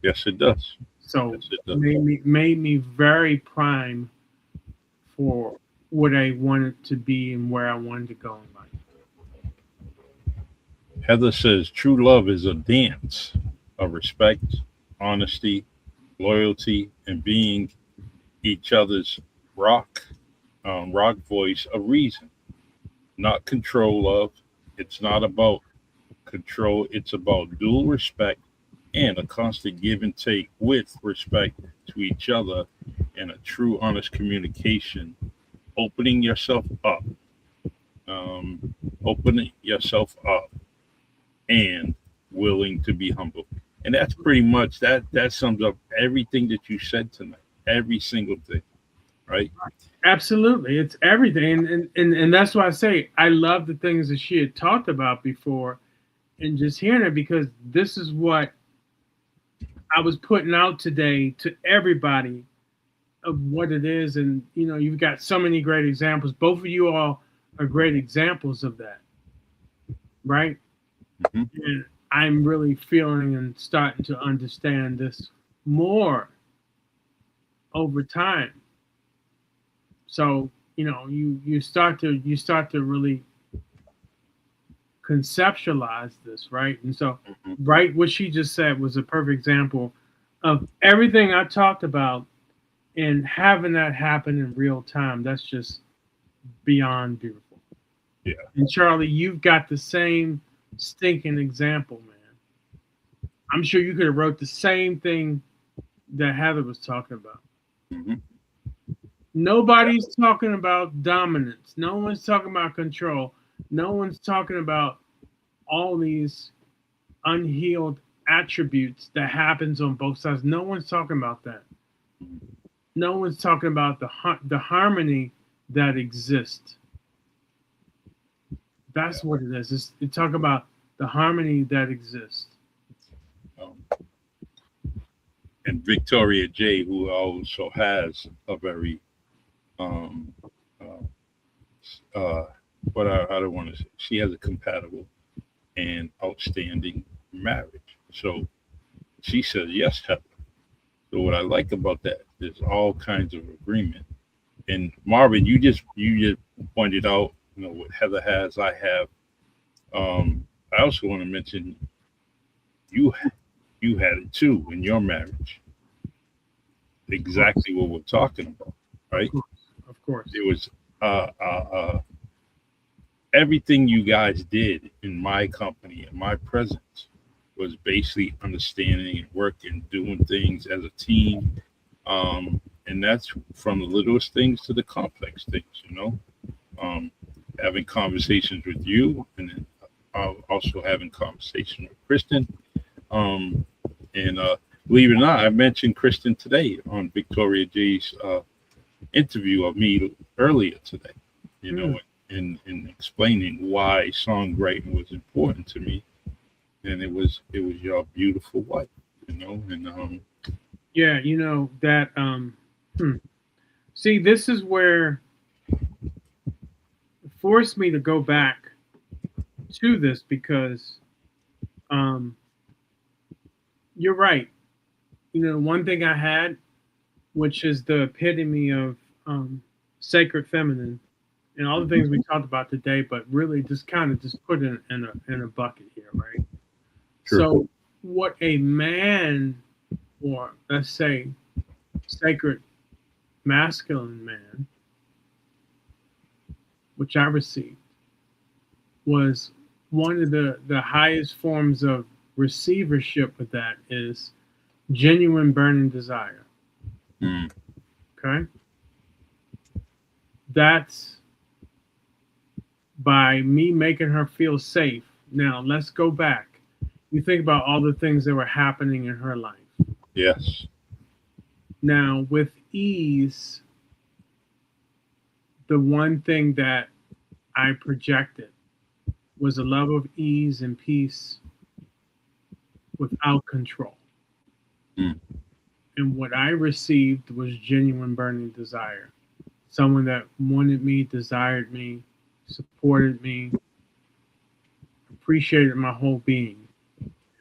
Yes, it does. So Yes, it does. made me very prime for what I wanted to be and where I wanted to go in life. Heather says true love is a dance of respect, honesty, loyalty, and being each other's rock, rock voice of reason, not control of. It's not about control. It's about dual respect and a constant give and take with respect to each other and a true, honest communication. Opening yourself up, opening yourself up, and willing to be humble. And that's pretty much that. That sums up everything that you said tonight. Every single thing, right? Absolutely, it's everything, and that's why I say I love the things that she had talked about before, and just hearing it because this is what I was putting out today to everybody of what it is, and you've got so many great examples. Both of you all are great examples of that, right? Hmm. And I'm really feeling and starting to understand this more over time. So you start to really conceptualize this, right? And so, Mhm. right, what she just said was a perfect example of everything I talked about, and having that happen in real time. That's just beyond beautiful. Yeah. And Charlie, you've got the same stinking example, man. I'm sure you could have wrote the same thing that Heather was talking about. Mhm. Nobody's talking about dominance. No one's talking about control. No one's talking about all these unhealed attributes that happens on both sides. No one's talking about that. No one's talking about the harmony that exists. That's what it is. It's talk about the harmony that exists. Um, and Victoria J, who also has a very um, uh, uh, what I don't want to say. She has a compatible and outstanding marriage. So she says yes, Heather. So what I like about that, there's all kinds of agreement. And Marvin, you just pointed out, what Heather has, I have. I also want to mention you you had it too in your marriage. Exactly what we're talking about, Of right? course. Of course. It was everything you guys did in my company in my presence was basically understanding and working, doing things as a team, and that's from the littlest things to the complex things. Um, Having conversations with you, and then also having conversation with Kristen. Um, and believe it or not, I mentioned Kristen today on Victoria J's interview of me earlier today. You know, Mm. in explaining why songwriting was important to me, and it was your beautiful wife. And Yeah, that. Hmm. See, this is where it forced me to go back to this because um, you're right. One thing I had, which is the epitome of sacred feminine, and all the things we talked about today, but really just kind of just put it in a bucket here, right? sure. So, what a man, or let's say sacred masculine man, which I received, was one of the highest forms of receivership with that is genuine burning desire. Mm, Okay, that's by me making her feel safe. Now let's go back. You think about all the things that were happening in her life. yes. Now with ease, the one thing that I projected was a love of ease and peace without control. Mm, And what I received was genuine burning desire. Someone that wanted me, desired me, supported me, appreciated my whole being.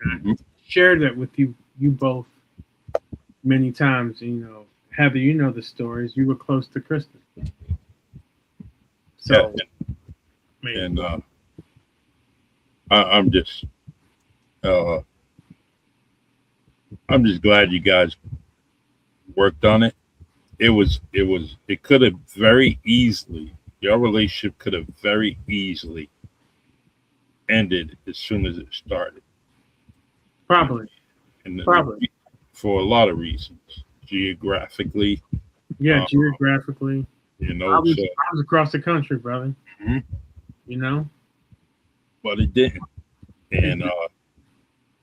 And I hmm shared that with you both many times. Heather, you know the stories. You were close to Kristen. Yeah. So, man, And I'm just uh, I'm just glad you guys worked on it. It could have very easily, your relationship could have very easily ended as soon as it started. probably, And probably. for a lot of reasons, geographically, Yeah, uh, geographically. so I was across the country, brother. mhm, You know? but it didn't. And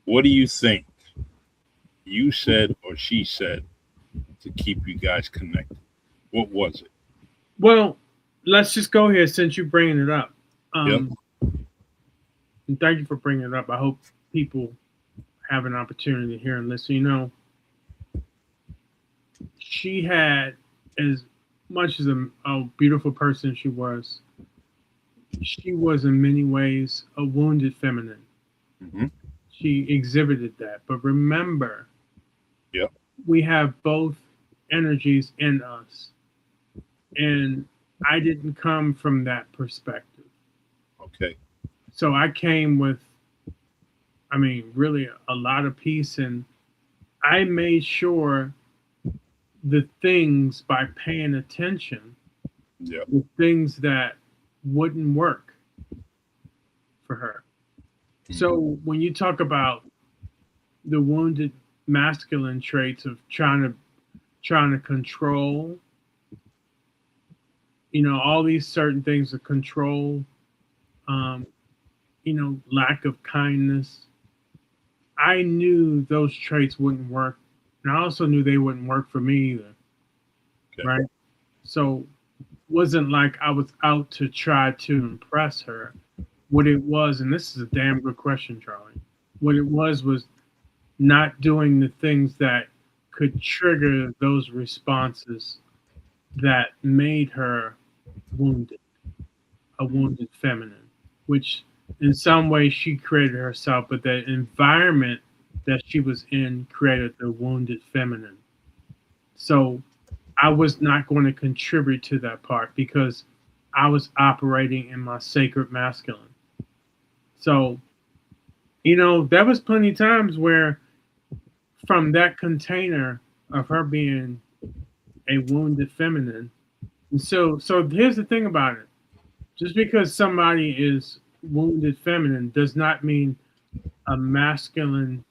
what do you think you said or she said to keep you guys connected? What was it? Well, let's just go here since you're bringing it up. Yep. And thank you for bringing it up. I hope people have an opportunity to hear and listen. She had, as much as a beautiful person she was in many ways a wounded feminine. hmm She exhibited that. But remember, Yep. we have both energies in us. And I didn't come from that perspective. Okay. So I came with, I mean, really a lot of peace, and I made sure the things by paying attention, Yeah. the things that wouldn't work for her. So when you talk about the wounded masculine traits of trying to control, all these certain things of control, um, lack of kindness. I knew those traits wouldn't work, and I also knew they wouldn't work for me either. Okay. Right? So wasn't like I was out to try to impress her. What it was, and this is a damn good question, Charlie. What it was not doing the things that could trigger those responses that made her wounded, a wounded feminine, which in some way she created herself, but the environment that she was in created the wounded feminine. So I was not going to contribute to that part because I was operating in my sacred masculine. So, there was plenty of times where from that container of her being a wounded feminine. And so here's the thing about it. Just because somebody is wounded feminine does not mean a masculine,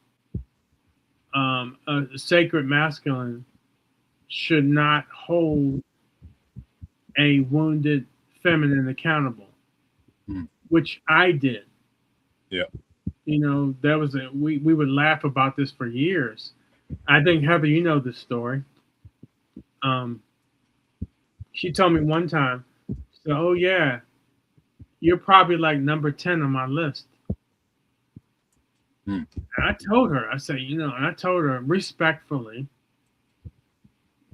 a sacred masculine should not hold a wounded feminine accountable, which I did. Yeah. There was we would laugh about this for years. I think Heather, you know this story. She told me one time, she said, "Oh yeah, you're probably like number 10 on my list." And I told her, I said, and I told her respectfully,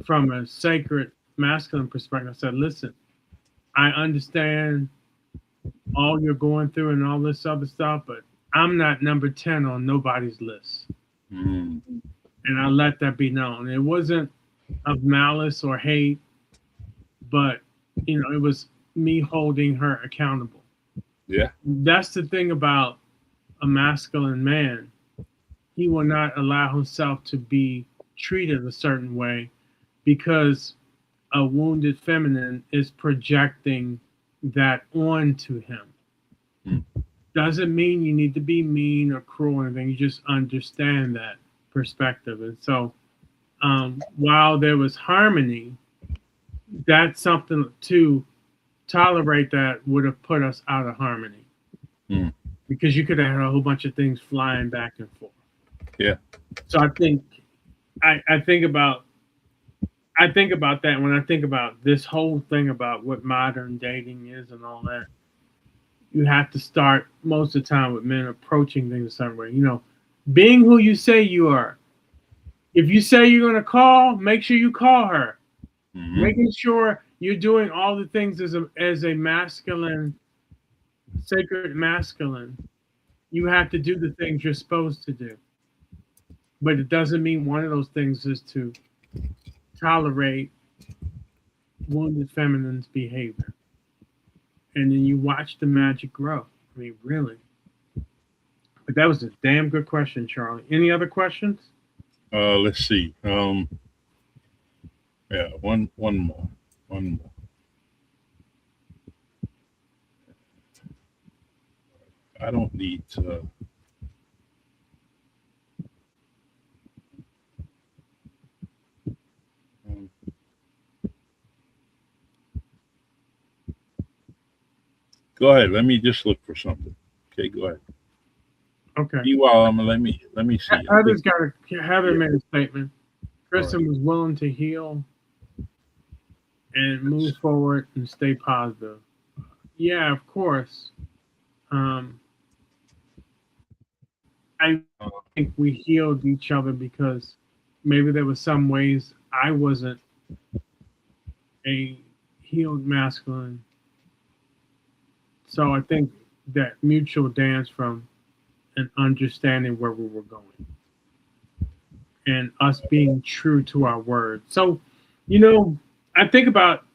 from a sacred masculine perspective, I said, "Listen, I understand all you're going through and all this other stuff, but I'm not number 10 on nobody's list." And I let that be known. It wasn't of malice or hate, but it was me holding her accountable. Yeah. That's the thing about a masculine man. He will not allow himself to be treated a certain way because a wounded feminine is projecting that onto him. Doesn't mean you need to be mean or cruel or anything. You just understand that perspective. And so while there was harmony, that's something to tolerate that would have put us out of harmony. Because you could have had a whole bunch of things flying back and forth. Yeah. So I think about that when I think about this whole thing about what modern dating is and all that. You have to start most of the time with men approaching things a certain way. Being who you say you are. If you say you're going to call, make sure you call her. Making sure you're doing all the things as a masculine, sacred masculine. You have to do the things you're supposed to do. But it doesn't mean one of those things is to tolerate wounded feminine's behavior. And then you watch the magic grow. I mean, really. But that was a damn good question, Charlie. Any other questions? Let's see. Yeah, one more. I don't need to. Go ahead. Let me just look for something. Okay, go ahead. Okay. Meanwhile, let me see. Heather made a statement. Kristen was willing to heal and move forward and stay positive. Yeah, of course. I think we healed each other because maybe there were some ways I wasn't a healed masculine. So I think that mutual dance from an understanding where we were going and us being true to our word. So, I think about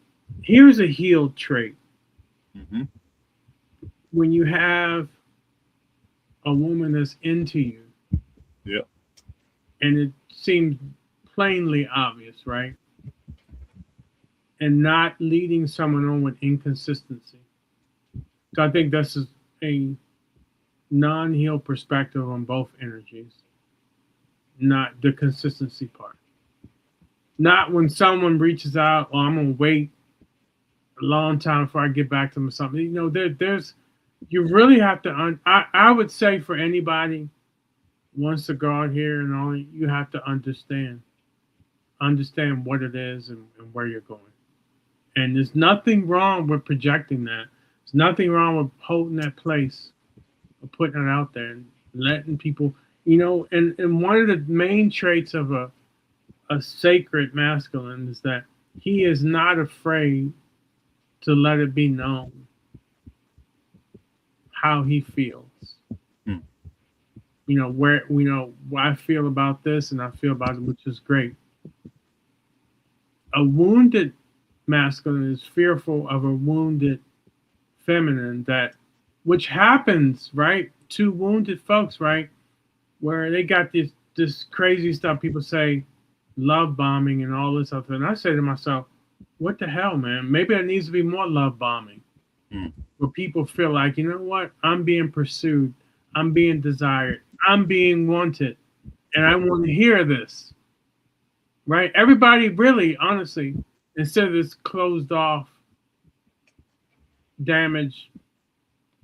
here's a healed trait. When you have a woman that's into you, Yeah. and it seems plainly obvious, right? And not leading someone on with inconsistency. So I think this is a non-healed perspective on both energies, not the consistency part. Not when someone reaches out, well, I'm gonna wait a long time before I get back to them or something. There's you really have to. I would say for anybody wants to go out here and all, you have to understand what it is and where you're going. And there's nothing wrong with projecting that. There's nothing wrong with holding that place or putting it out there and letting people, and one of the main traits of a sacred masculine is that he is not afraid to let it be known how he feels. Hmm. Where what I feel about this and I feel about it, which is great. A wounded masculine is fearful of a wounded feminine, that which happens, right, to wounded folks, right, where they got this crazy stuff. People say love bombing and all this stuff, and I say to myself, what the hell, man? Maybe there needs to be more love bombing, Hmm. where people feel like, you know what, I'm being pursued, I'm being desired, I'm being wanted, and I want to hear this, right? Everybody really, honestly, instead of this closed off, damaged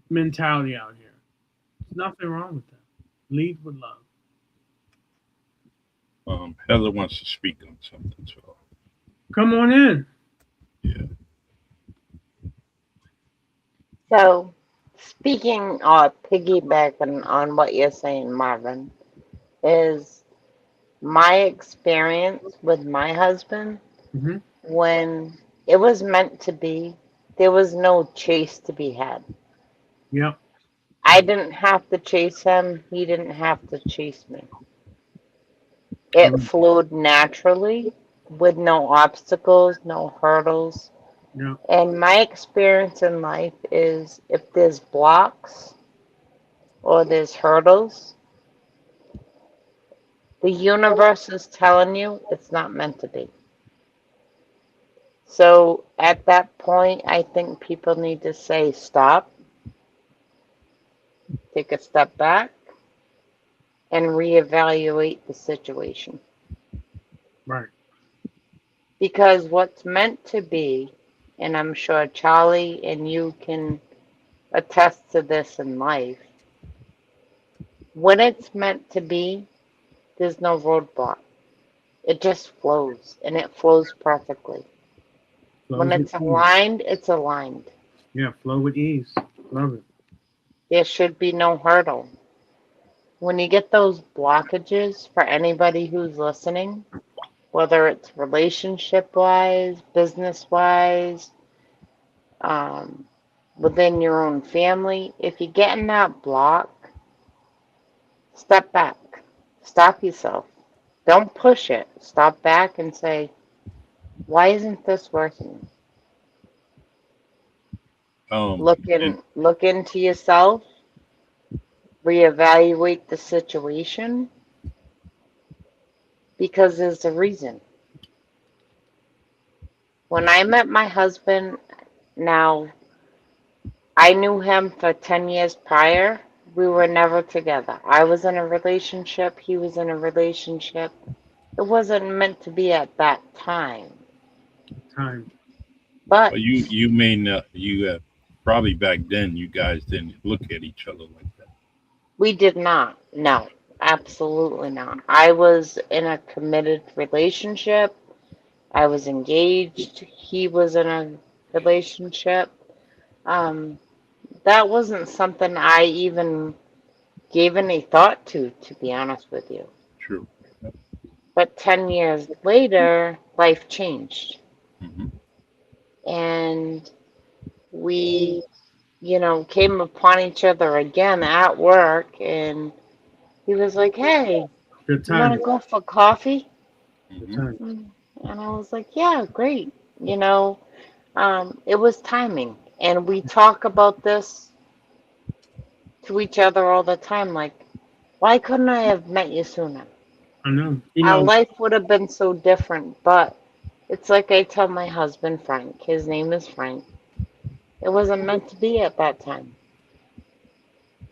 mentality out here. There's nothing wrong with that. Lead with love. Heather wants to speak on something. So Come on in. yeah. So, speaking or piggybacking on what you're saying, Marvin, is my experience with my husband Hmm. when it was meant to be, there was no chase to be had. Yep. I didn't have to chase him, he didn't have to chase me. It Correct. flowed naturally with no obstacles, no hurdles. Yep. And my experience in life is if there's blocks or there's hurdles, the universe is telling you it's not meant to be. So at that point, I think people need to say stop, take a step back, and reevaluate the situation. Right. Because what's meant to be, and I'm sure Charlie and you can attest to this in life, when it's meant to be, there's no roadblock. It just flows, and it flows perfectly. When Flows with it's ease. aligned, it's aligned. Yeah, flow with ease. Love it. There should be no hurdle. When you get those blockages, for anybody who's listening, whether it's relationship wise, business wise, um, within your own family, if you get in that block, step back. Stop yourself. Don't push it. Stop back and say, why isn't this working? And Look into yourself, reevaluate the situation because there's a reason. When I met my husband, now I knew him for 10 years prior. We were never together. I was in a relationship, he was in a relationship. It wasn't meant to be at that time. Time. But well, you may not. Probably back then you guys didn't look at each other like that. we did not. No, absolutely not. I was in a committed relationship. I was engaged. He was in a relationship. Um, that wasn't something I even gave any thought to be honest with you. True. But 10 years later, life changed. Hmm. And we, came upon each other again at work. And he was like, hey, Good you want to time. go for coffee? Good Hmm. time. And I was like, yeah, great. It was timing. And we talk about this to each other all the time, like, why couldn't I have met you sooner? I know. Our life would have been so different, but it's like I tell my husband Frank, his name is Frank. It wasn't meant to be at that time.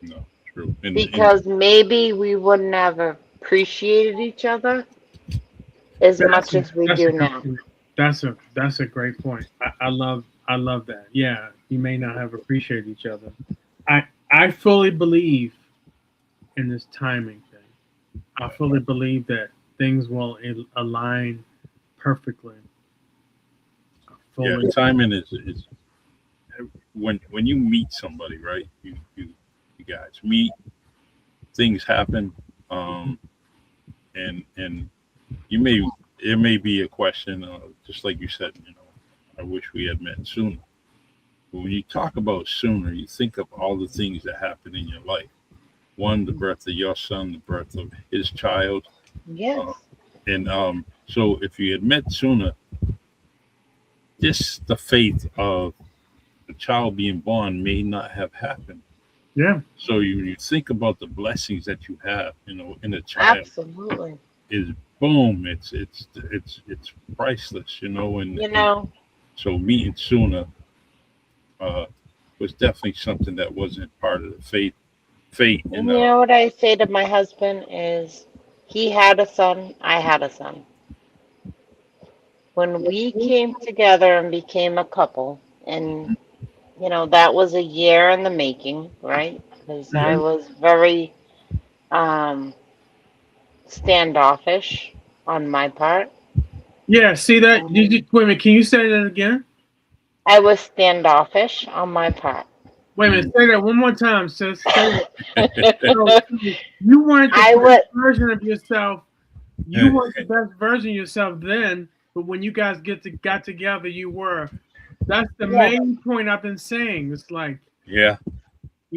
No, true. And Because maybe we wouldn't have appreciated each other as much as we That's a do good now. point. That's a great point. I love that. Yeah, you may not have appreciated each other. I fully believe in this timing thing. I fully believe that things will align perfectly. yeah, Fully. timing is when you meet somebody, right? You guys meet, things happen, um, and you may it may be a question, just like you said, I wish we had met sooner. But when you talk about sooner, you think of all the things that happen in your life. One, the birth of your son, the birth of his child, Yes, uh, and so if you had met sooner, just the faith of the child being born may not have happened. Yeah. So you think about the blessings that you have, in a child absolutely. is boom, it's priceless, and, You and know, so meeting sooner uh, was definitely something that wasn't part of the fate, you and know what I say to my husband is he had a son, I had a son. When we came together and became a couple, and that was a year in the making, right? Because I Mhm. was very um, standoffish on my part. Yeah. See that? Did Um, you, wait a minute. Can you say that again? I was standoffish on my part. Wait a minute. mm, Say that one more time, sis. Say that. So you weren't the I best would, version of yourself. You weren't the best version of yourself then, but when you guys got together, you were. That's the yeah, main point I've been saying. It's like, yeah,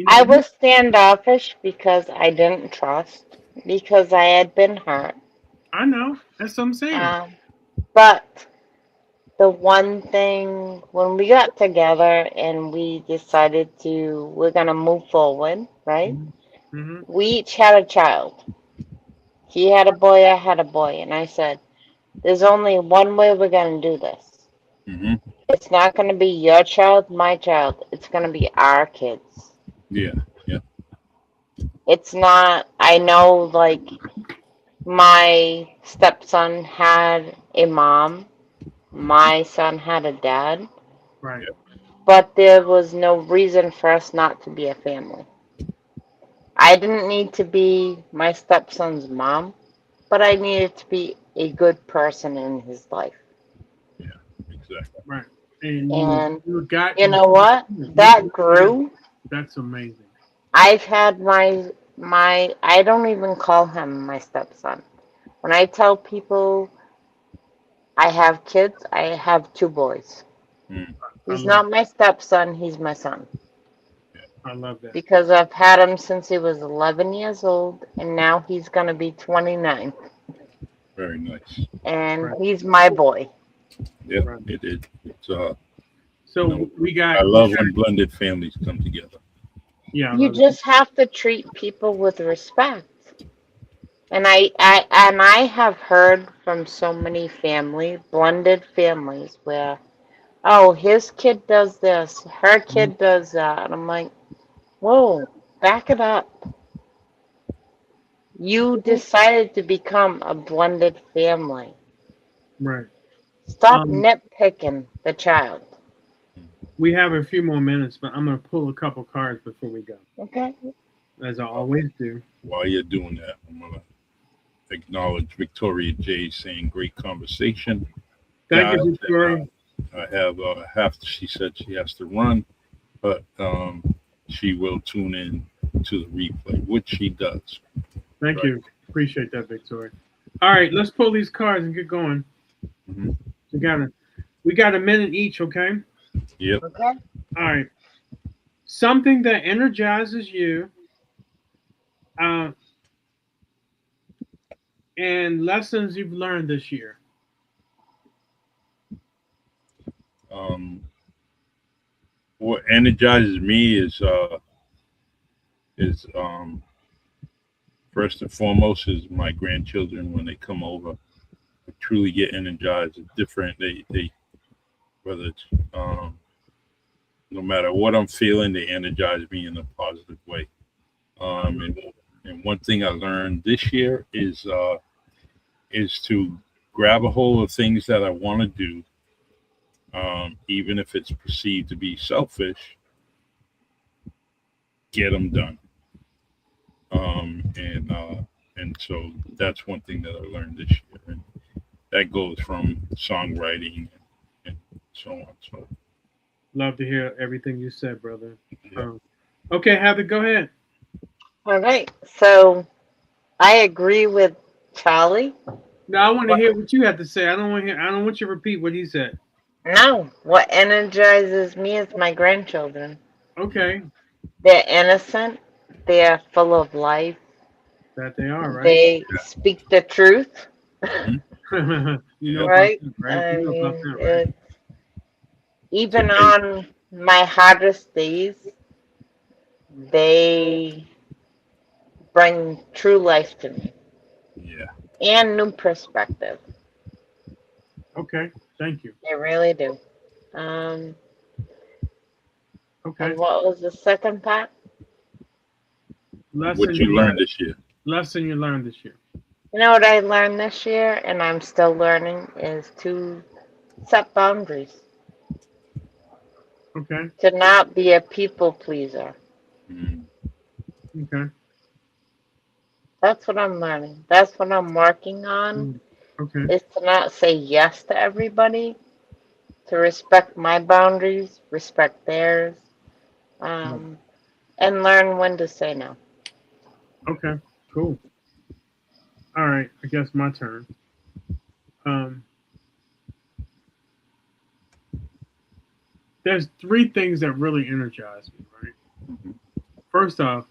I was standoffish because I didn't trust, because I had been hurt. I know. That's what I'm saying. Um, but the one thing when we got together and we decided we're gonna move forward, right? Mm-hmm. We each had a child. He had a boy, I had a boy, and I said, "There's only one way we're gonna do this. hmm It's not gonna be your child, my child. It's gonna be our kids. yeah, yeah, It's not. I know, like my stepson had a mom, my son had a dad, Right. yeah, but there was no reason for us not to be a family. I didn't need to be my stepson's mom, but I needed to be a good person in his life. yeah, exactly. Right. And And you got you know what? That grew. that's amazing. I've had my I don't even call him my stepson. When I tell people I have kids, I have two boys. Mm, I He's love not my stepson, he's my son. yeah, I love that. Because I've had him since he was 11 years old, and now he's going to be 29. very nice. And Right. he's my boy. Yeah, Right. it's you So know, we I got love when blended families come together. yeah, I You love it. just have to treat people with respect. And I have heard from so many blended families where, oh, his kid does this, her kid does that. And I'm like, whoa, back it up. You decided to become a blended family. Right. Stop Um, nitpicking the child. we have a few more minutes, but I'm gonna pull a couple cards before we go, Okay? as I Uh, always do. while you're doing that, I'm gonna acknowledge Victoria J saying great conversation, Thank guys. you, And Victoria. I have to, she said she has to run, but she will tune in to the replay, which she does. Thank Right. you. Appreciate that, Victoria. All right, let's pull these cards and get going. hmm We got a minute each, okay? Yep. Okay? All right. Something that energizes you, uh, and lessons you've learned this year. What energizes me is is first and foremost is my grandchildren when they come over. I truly get energized. It's different. They whether it's no matter what I'm feeling, they energize me in a positive way. And one thing I learned this year is to grab a hold of things that I want to do, even if it's perceived to be selfish, get them done. And so that's one thing that I learned this year, and that goes from songwriting and so on. So Love to hear everything you said, brother. yeah. Okay, Heather, go ahead. All right. So I agree with Charlie. Now I want to hear what you have to say. I don't want to hear. I don't want you to repeat what he said. No, what energizes me is my grandchildren. Okay, They're innocent. They're full of life. that they are right. They speak the truth, Mhm. You know Yeah. about right? that, right? I You know about mean, that, right? It's even amazing. on my hardest days, they bring true life to me Yeah. and new perspective. Okay, thank you. They really do. Um, Okay, and what was the second part? lesson What you you learned learned. this year? Lesson you learned this year. You know what I learned this year, and I'm still learning, is to set boundaries, Okay, to not be a people pleaser. Mm. okay, That's what I'm learning. That's what I'm working on, mm, okay, is to not say yes to everybody, to respect my boundaries, respect theirs, mm, um, and learn when to say no. okay. Cool. All right, I guess my turn. Um, there's three things that really energize me. Right. Mhm. First off,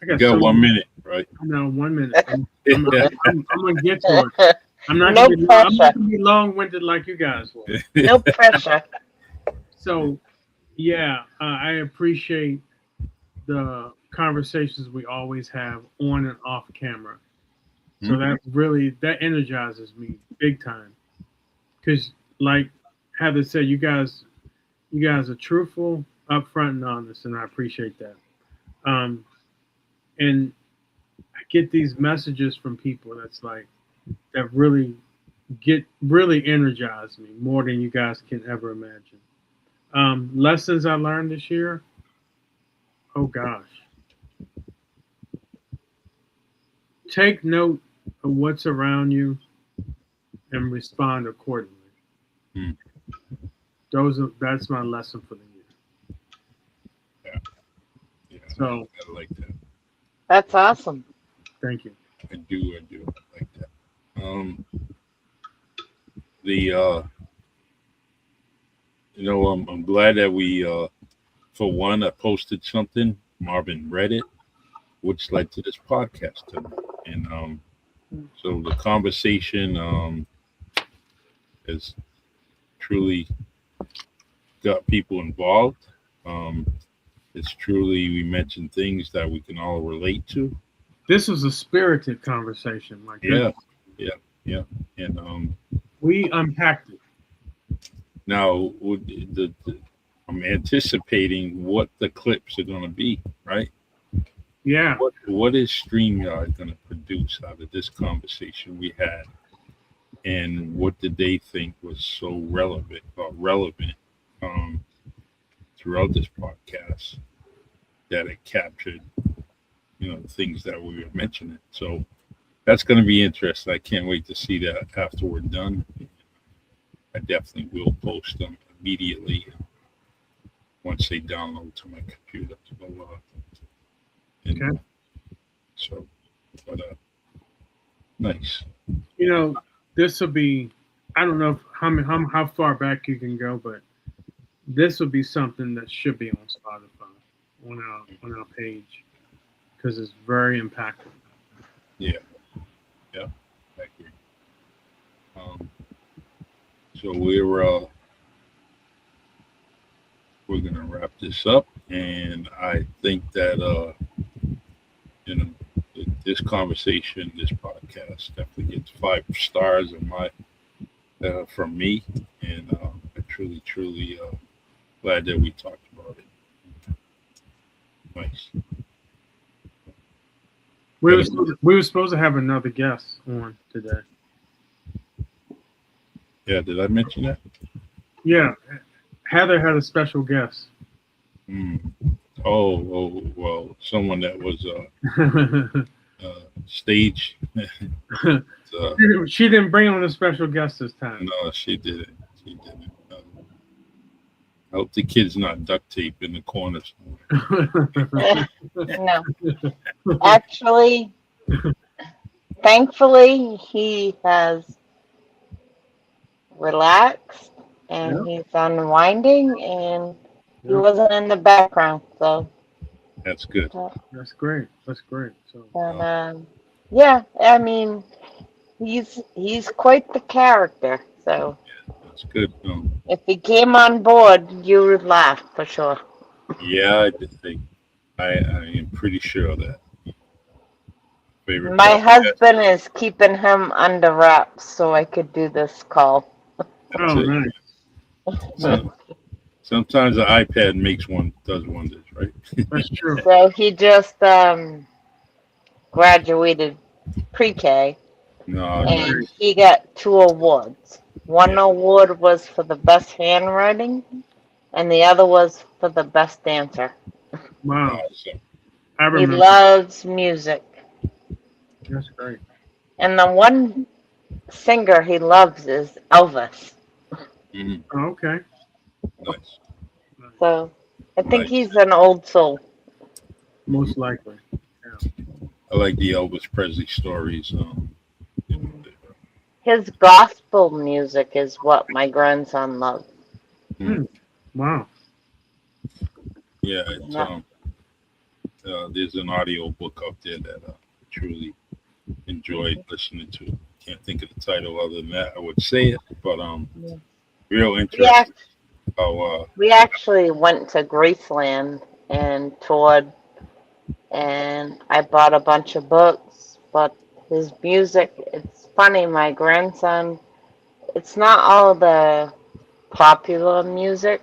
I You got got so one many. minute, right? No, 1 minute. I'm gonna get to it. I'm not gonna No be. I'm not pressure. gonna be long-winded like you guys were. No pressure. So yeah, I appreciate the conversations we always have on and off camera. So Mhm. that energizes me big time. Because like Heather said, you guys are truthful, upfront, and honest, and I appreciate that. Um, and I get these messages from people that's like that really energize me more than you guys can ever imagine. Lessons I learned this year. Oh gosh, take note of what's around you and respond accordingly. Mm. That's my lesson for the year. Yeah. Yeah. So I like that. That's awesome. thank you. I do like that. The I'm glad that we for one I posted something. Marvin read it, which led to this podcast tonight. And so the conversation has truly got people involved. Um, it's truly we mentioned things that we can all relate to. This was a spirited conversation. My Yeah, goodness, yeah, yeah. And we unpacked it. now I'm anticipating what the clips are going to be. Right? Yeah. What is StreamYard going to produce out of this conversation we had? And what did they think was so relevant um, throughout this podcast that it captured, the things that we were mentioning. So that's going to be interesting. I can't wait to see that after we're done. I definitely will post them immediately once they download to my computer. And Okay. so, but nice. You know, this will be. I don't know how far back you can go, but this will be something that should be on Spotify on our page because it's very impactful. Yeah, yeah, I agree. So we're gonna wrap this up, and I think that this conversation, this podcast definitely gets 5 stars in my from me, and I truly glad that we talked about it. Nice. We were supposed to have another guest on today. Yeah, did I mention that? Yeah, Heather had a special guest. Mm. Oh, well, someone that was stage. She didn't bring on a special guest this time. No, she didn't. She didn't. I hope the kid's not duct tape in the corners. No. Actually, thankfully, he has relaxed and he's unwinding and he wasn't in the background. So That's good. That's great. That's great. So, and yeah, I mean, he's quite the character. So That's good. if he came on board, you would laugh for sure. Yeah, I did think. I am pretty sure of that. Favorite My podcast. husband is keeping him under wraps so I could do this call. That's it. nice. So, sometimes the iPad does wonders, right? That's true. So he just graduated pre-K No, and he got 2 awards. One award was for the best handwriting and the other was for the best dancer. Wow. awesome. I He remember. loves music. That's great. And the one singer he loves is Elvis. Mhm. Oh, okay. Nice. So I think Nice. he's an old soul. Most likely. I like the Elvis Presley stories. You know, His gospel music is what my grandson loves. Wow. yeah, it's, there's an audio book out there that I truly enjoyed listening to. Can't think of the title other than that. I would say it, but real interesting. We actually went to Graceland and toured, and I bought a bunch of books. But his music, it's funny. My grandson, it's not all the popular music,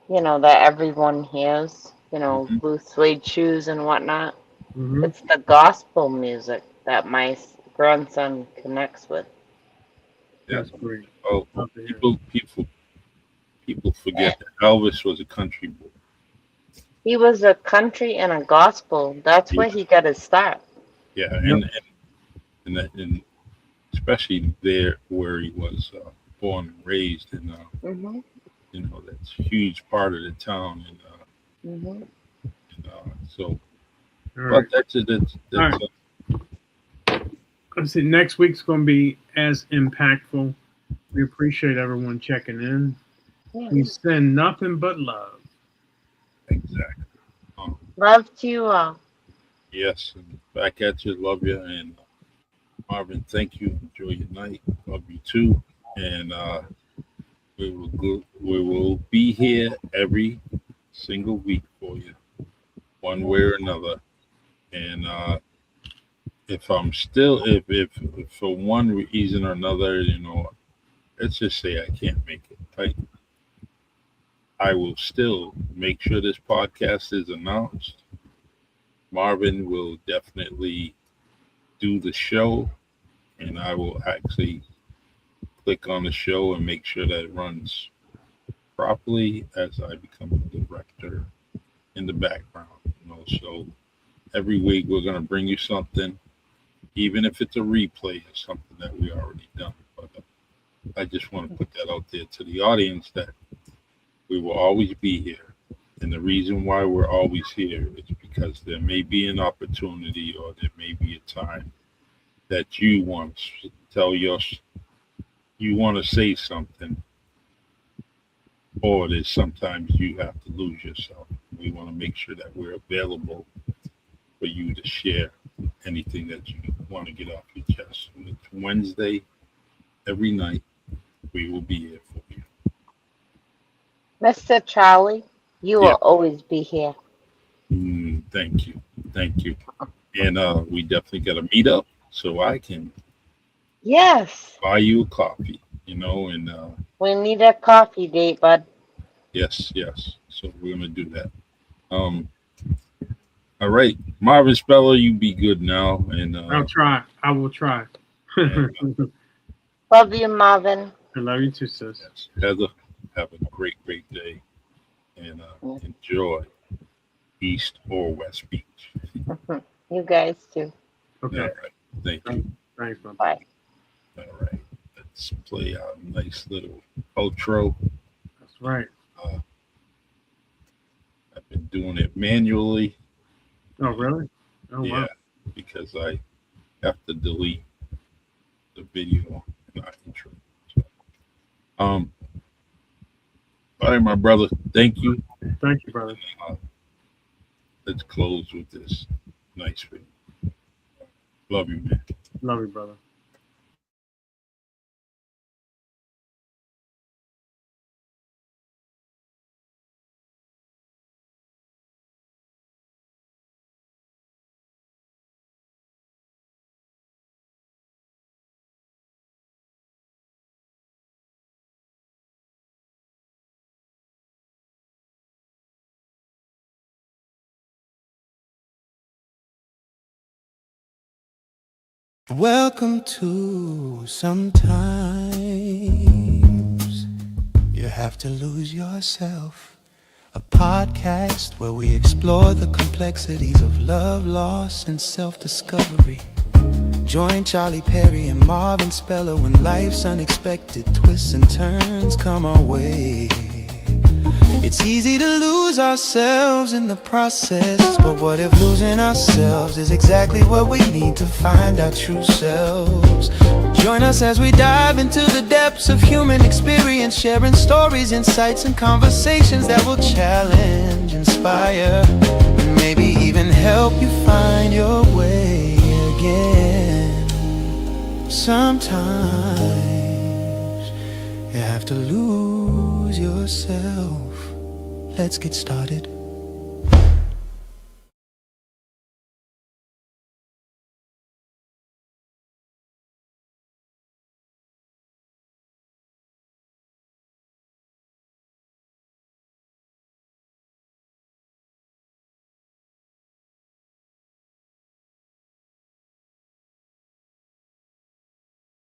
that everyone hears. Blue suede shoes and whatnot. Mm-hmm. It's the gospel music that my grandson connects with. That's great. Oh, people forget that Elvis was a country boy. He was a country and a gospel. That's where he got his start. Yeah, Yep. and especially there where he was born and raised, and hmm that's a huge part of the town, and hmm so. All But right. that's it. That's All Let's see. Next week's going to be as impactful. We appreciate everyone checking in. We send nothing but love. exactly. Love to you all. Yes, and back at you. Love you, and Marvin. Thank you. Enjoy your night. Love you too, and we will be here every single week for you, one way or another. And if I'm still, if for one reason or another, let's just say I can't make it, right? I will still make sure this podcast is announced. Marvin will definitely do the show, and I will actually click on the show and make sure that it runs properly as I become the director in the background. So every week we're going to bring you something, even if it's a replay of something that we already done. But I just want to put that out there to the audience that we will always be here. And the reason why we're always here is because there may be an opportunity or there may be a time that you want to you want to say something, or there's sometimes you have to lose yourself. We want to make sure that we're available for you to share anything that you want to get off your chest. And it's Wednesday, every night, we will be here for you. Mr. Charlie, you will always be here. Thank you. Thank you. And we definitely got to meet up so I can Yes. buy you a coffee, and We need a coffee date, bud. yes, yes. So we're gonna do that. Um, all right, Marvin Speller, you be good now, and I'll try. I will try. I and Love you, Marvin. love you too, sis. yes, Heather, have a great, great day, and enjoy East or West Beach. You guys too. All Okay. right, thank Thanks, you. thanks, man. Bye. All right, let's play our nice little outro. That's right. Uh, I've been doing it manually, Oh, really? Oh, yeah, wow. because I have to delete the video in our intro. So, um, all right, my brother, thank you. Thank you, brother. Uh, let's close with this nice video. Love you, man. Love you, brother. Welcome to Sometimes You Have to Lose Yourself, a podcast where we explore the complexities of love, loss, and self-discovery. Join Charlie Perry and Marvin Speller when life's unexpected twists and turns come our way. It's easy to lose ourselves in the process, but what if losing ourselves is exactly what we need to find our true selves? Join us as we dive into the depths of human experience, sharing stories, insights, and conversations that will challenge, inspire, and maybe even help you find your way again. Sometimes you have to lose yourself. Let's get started.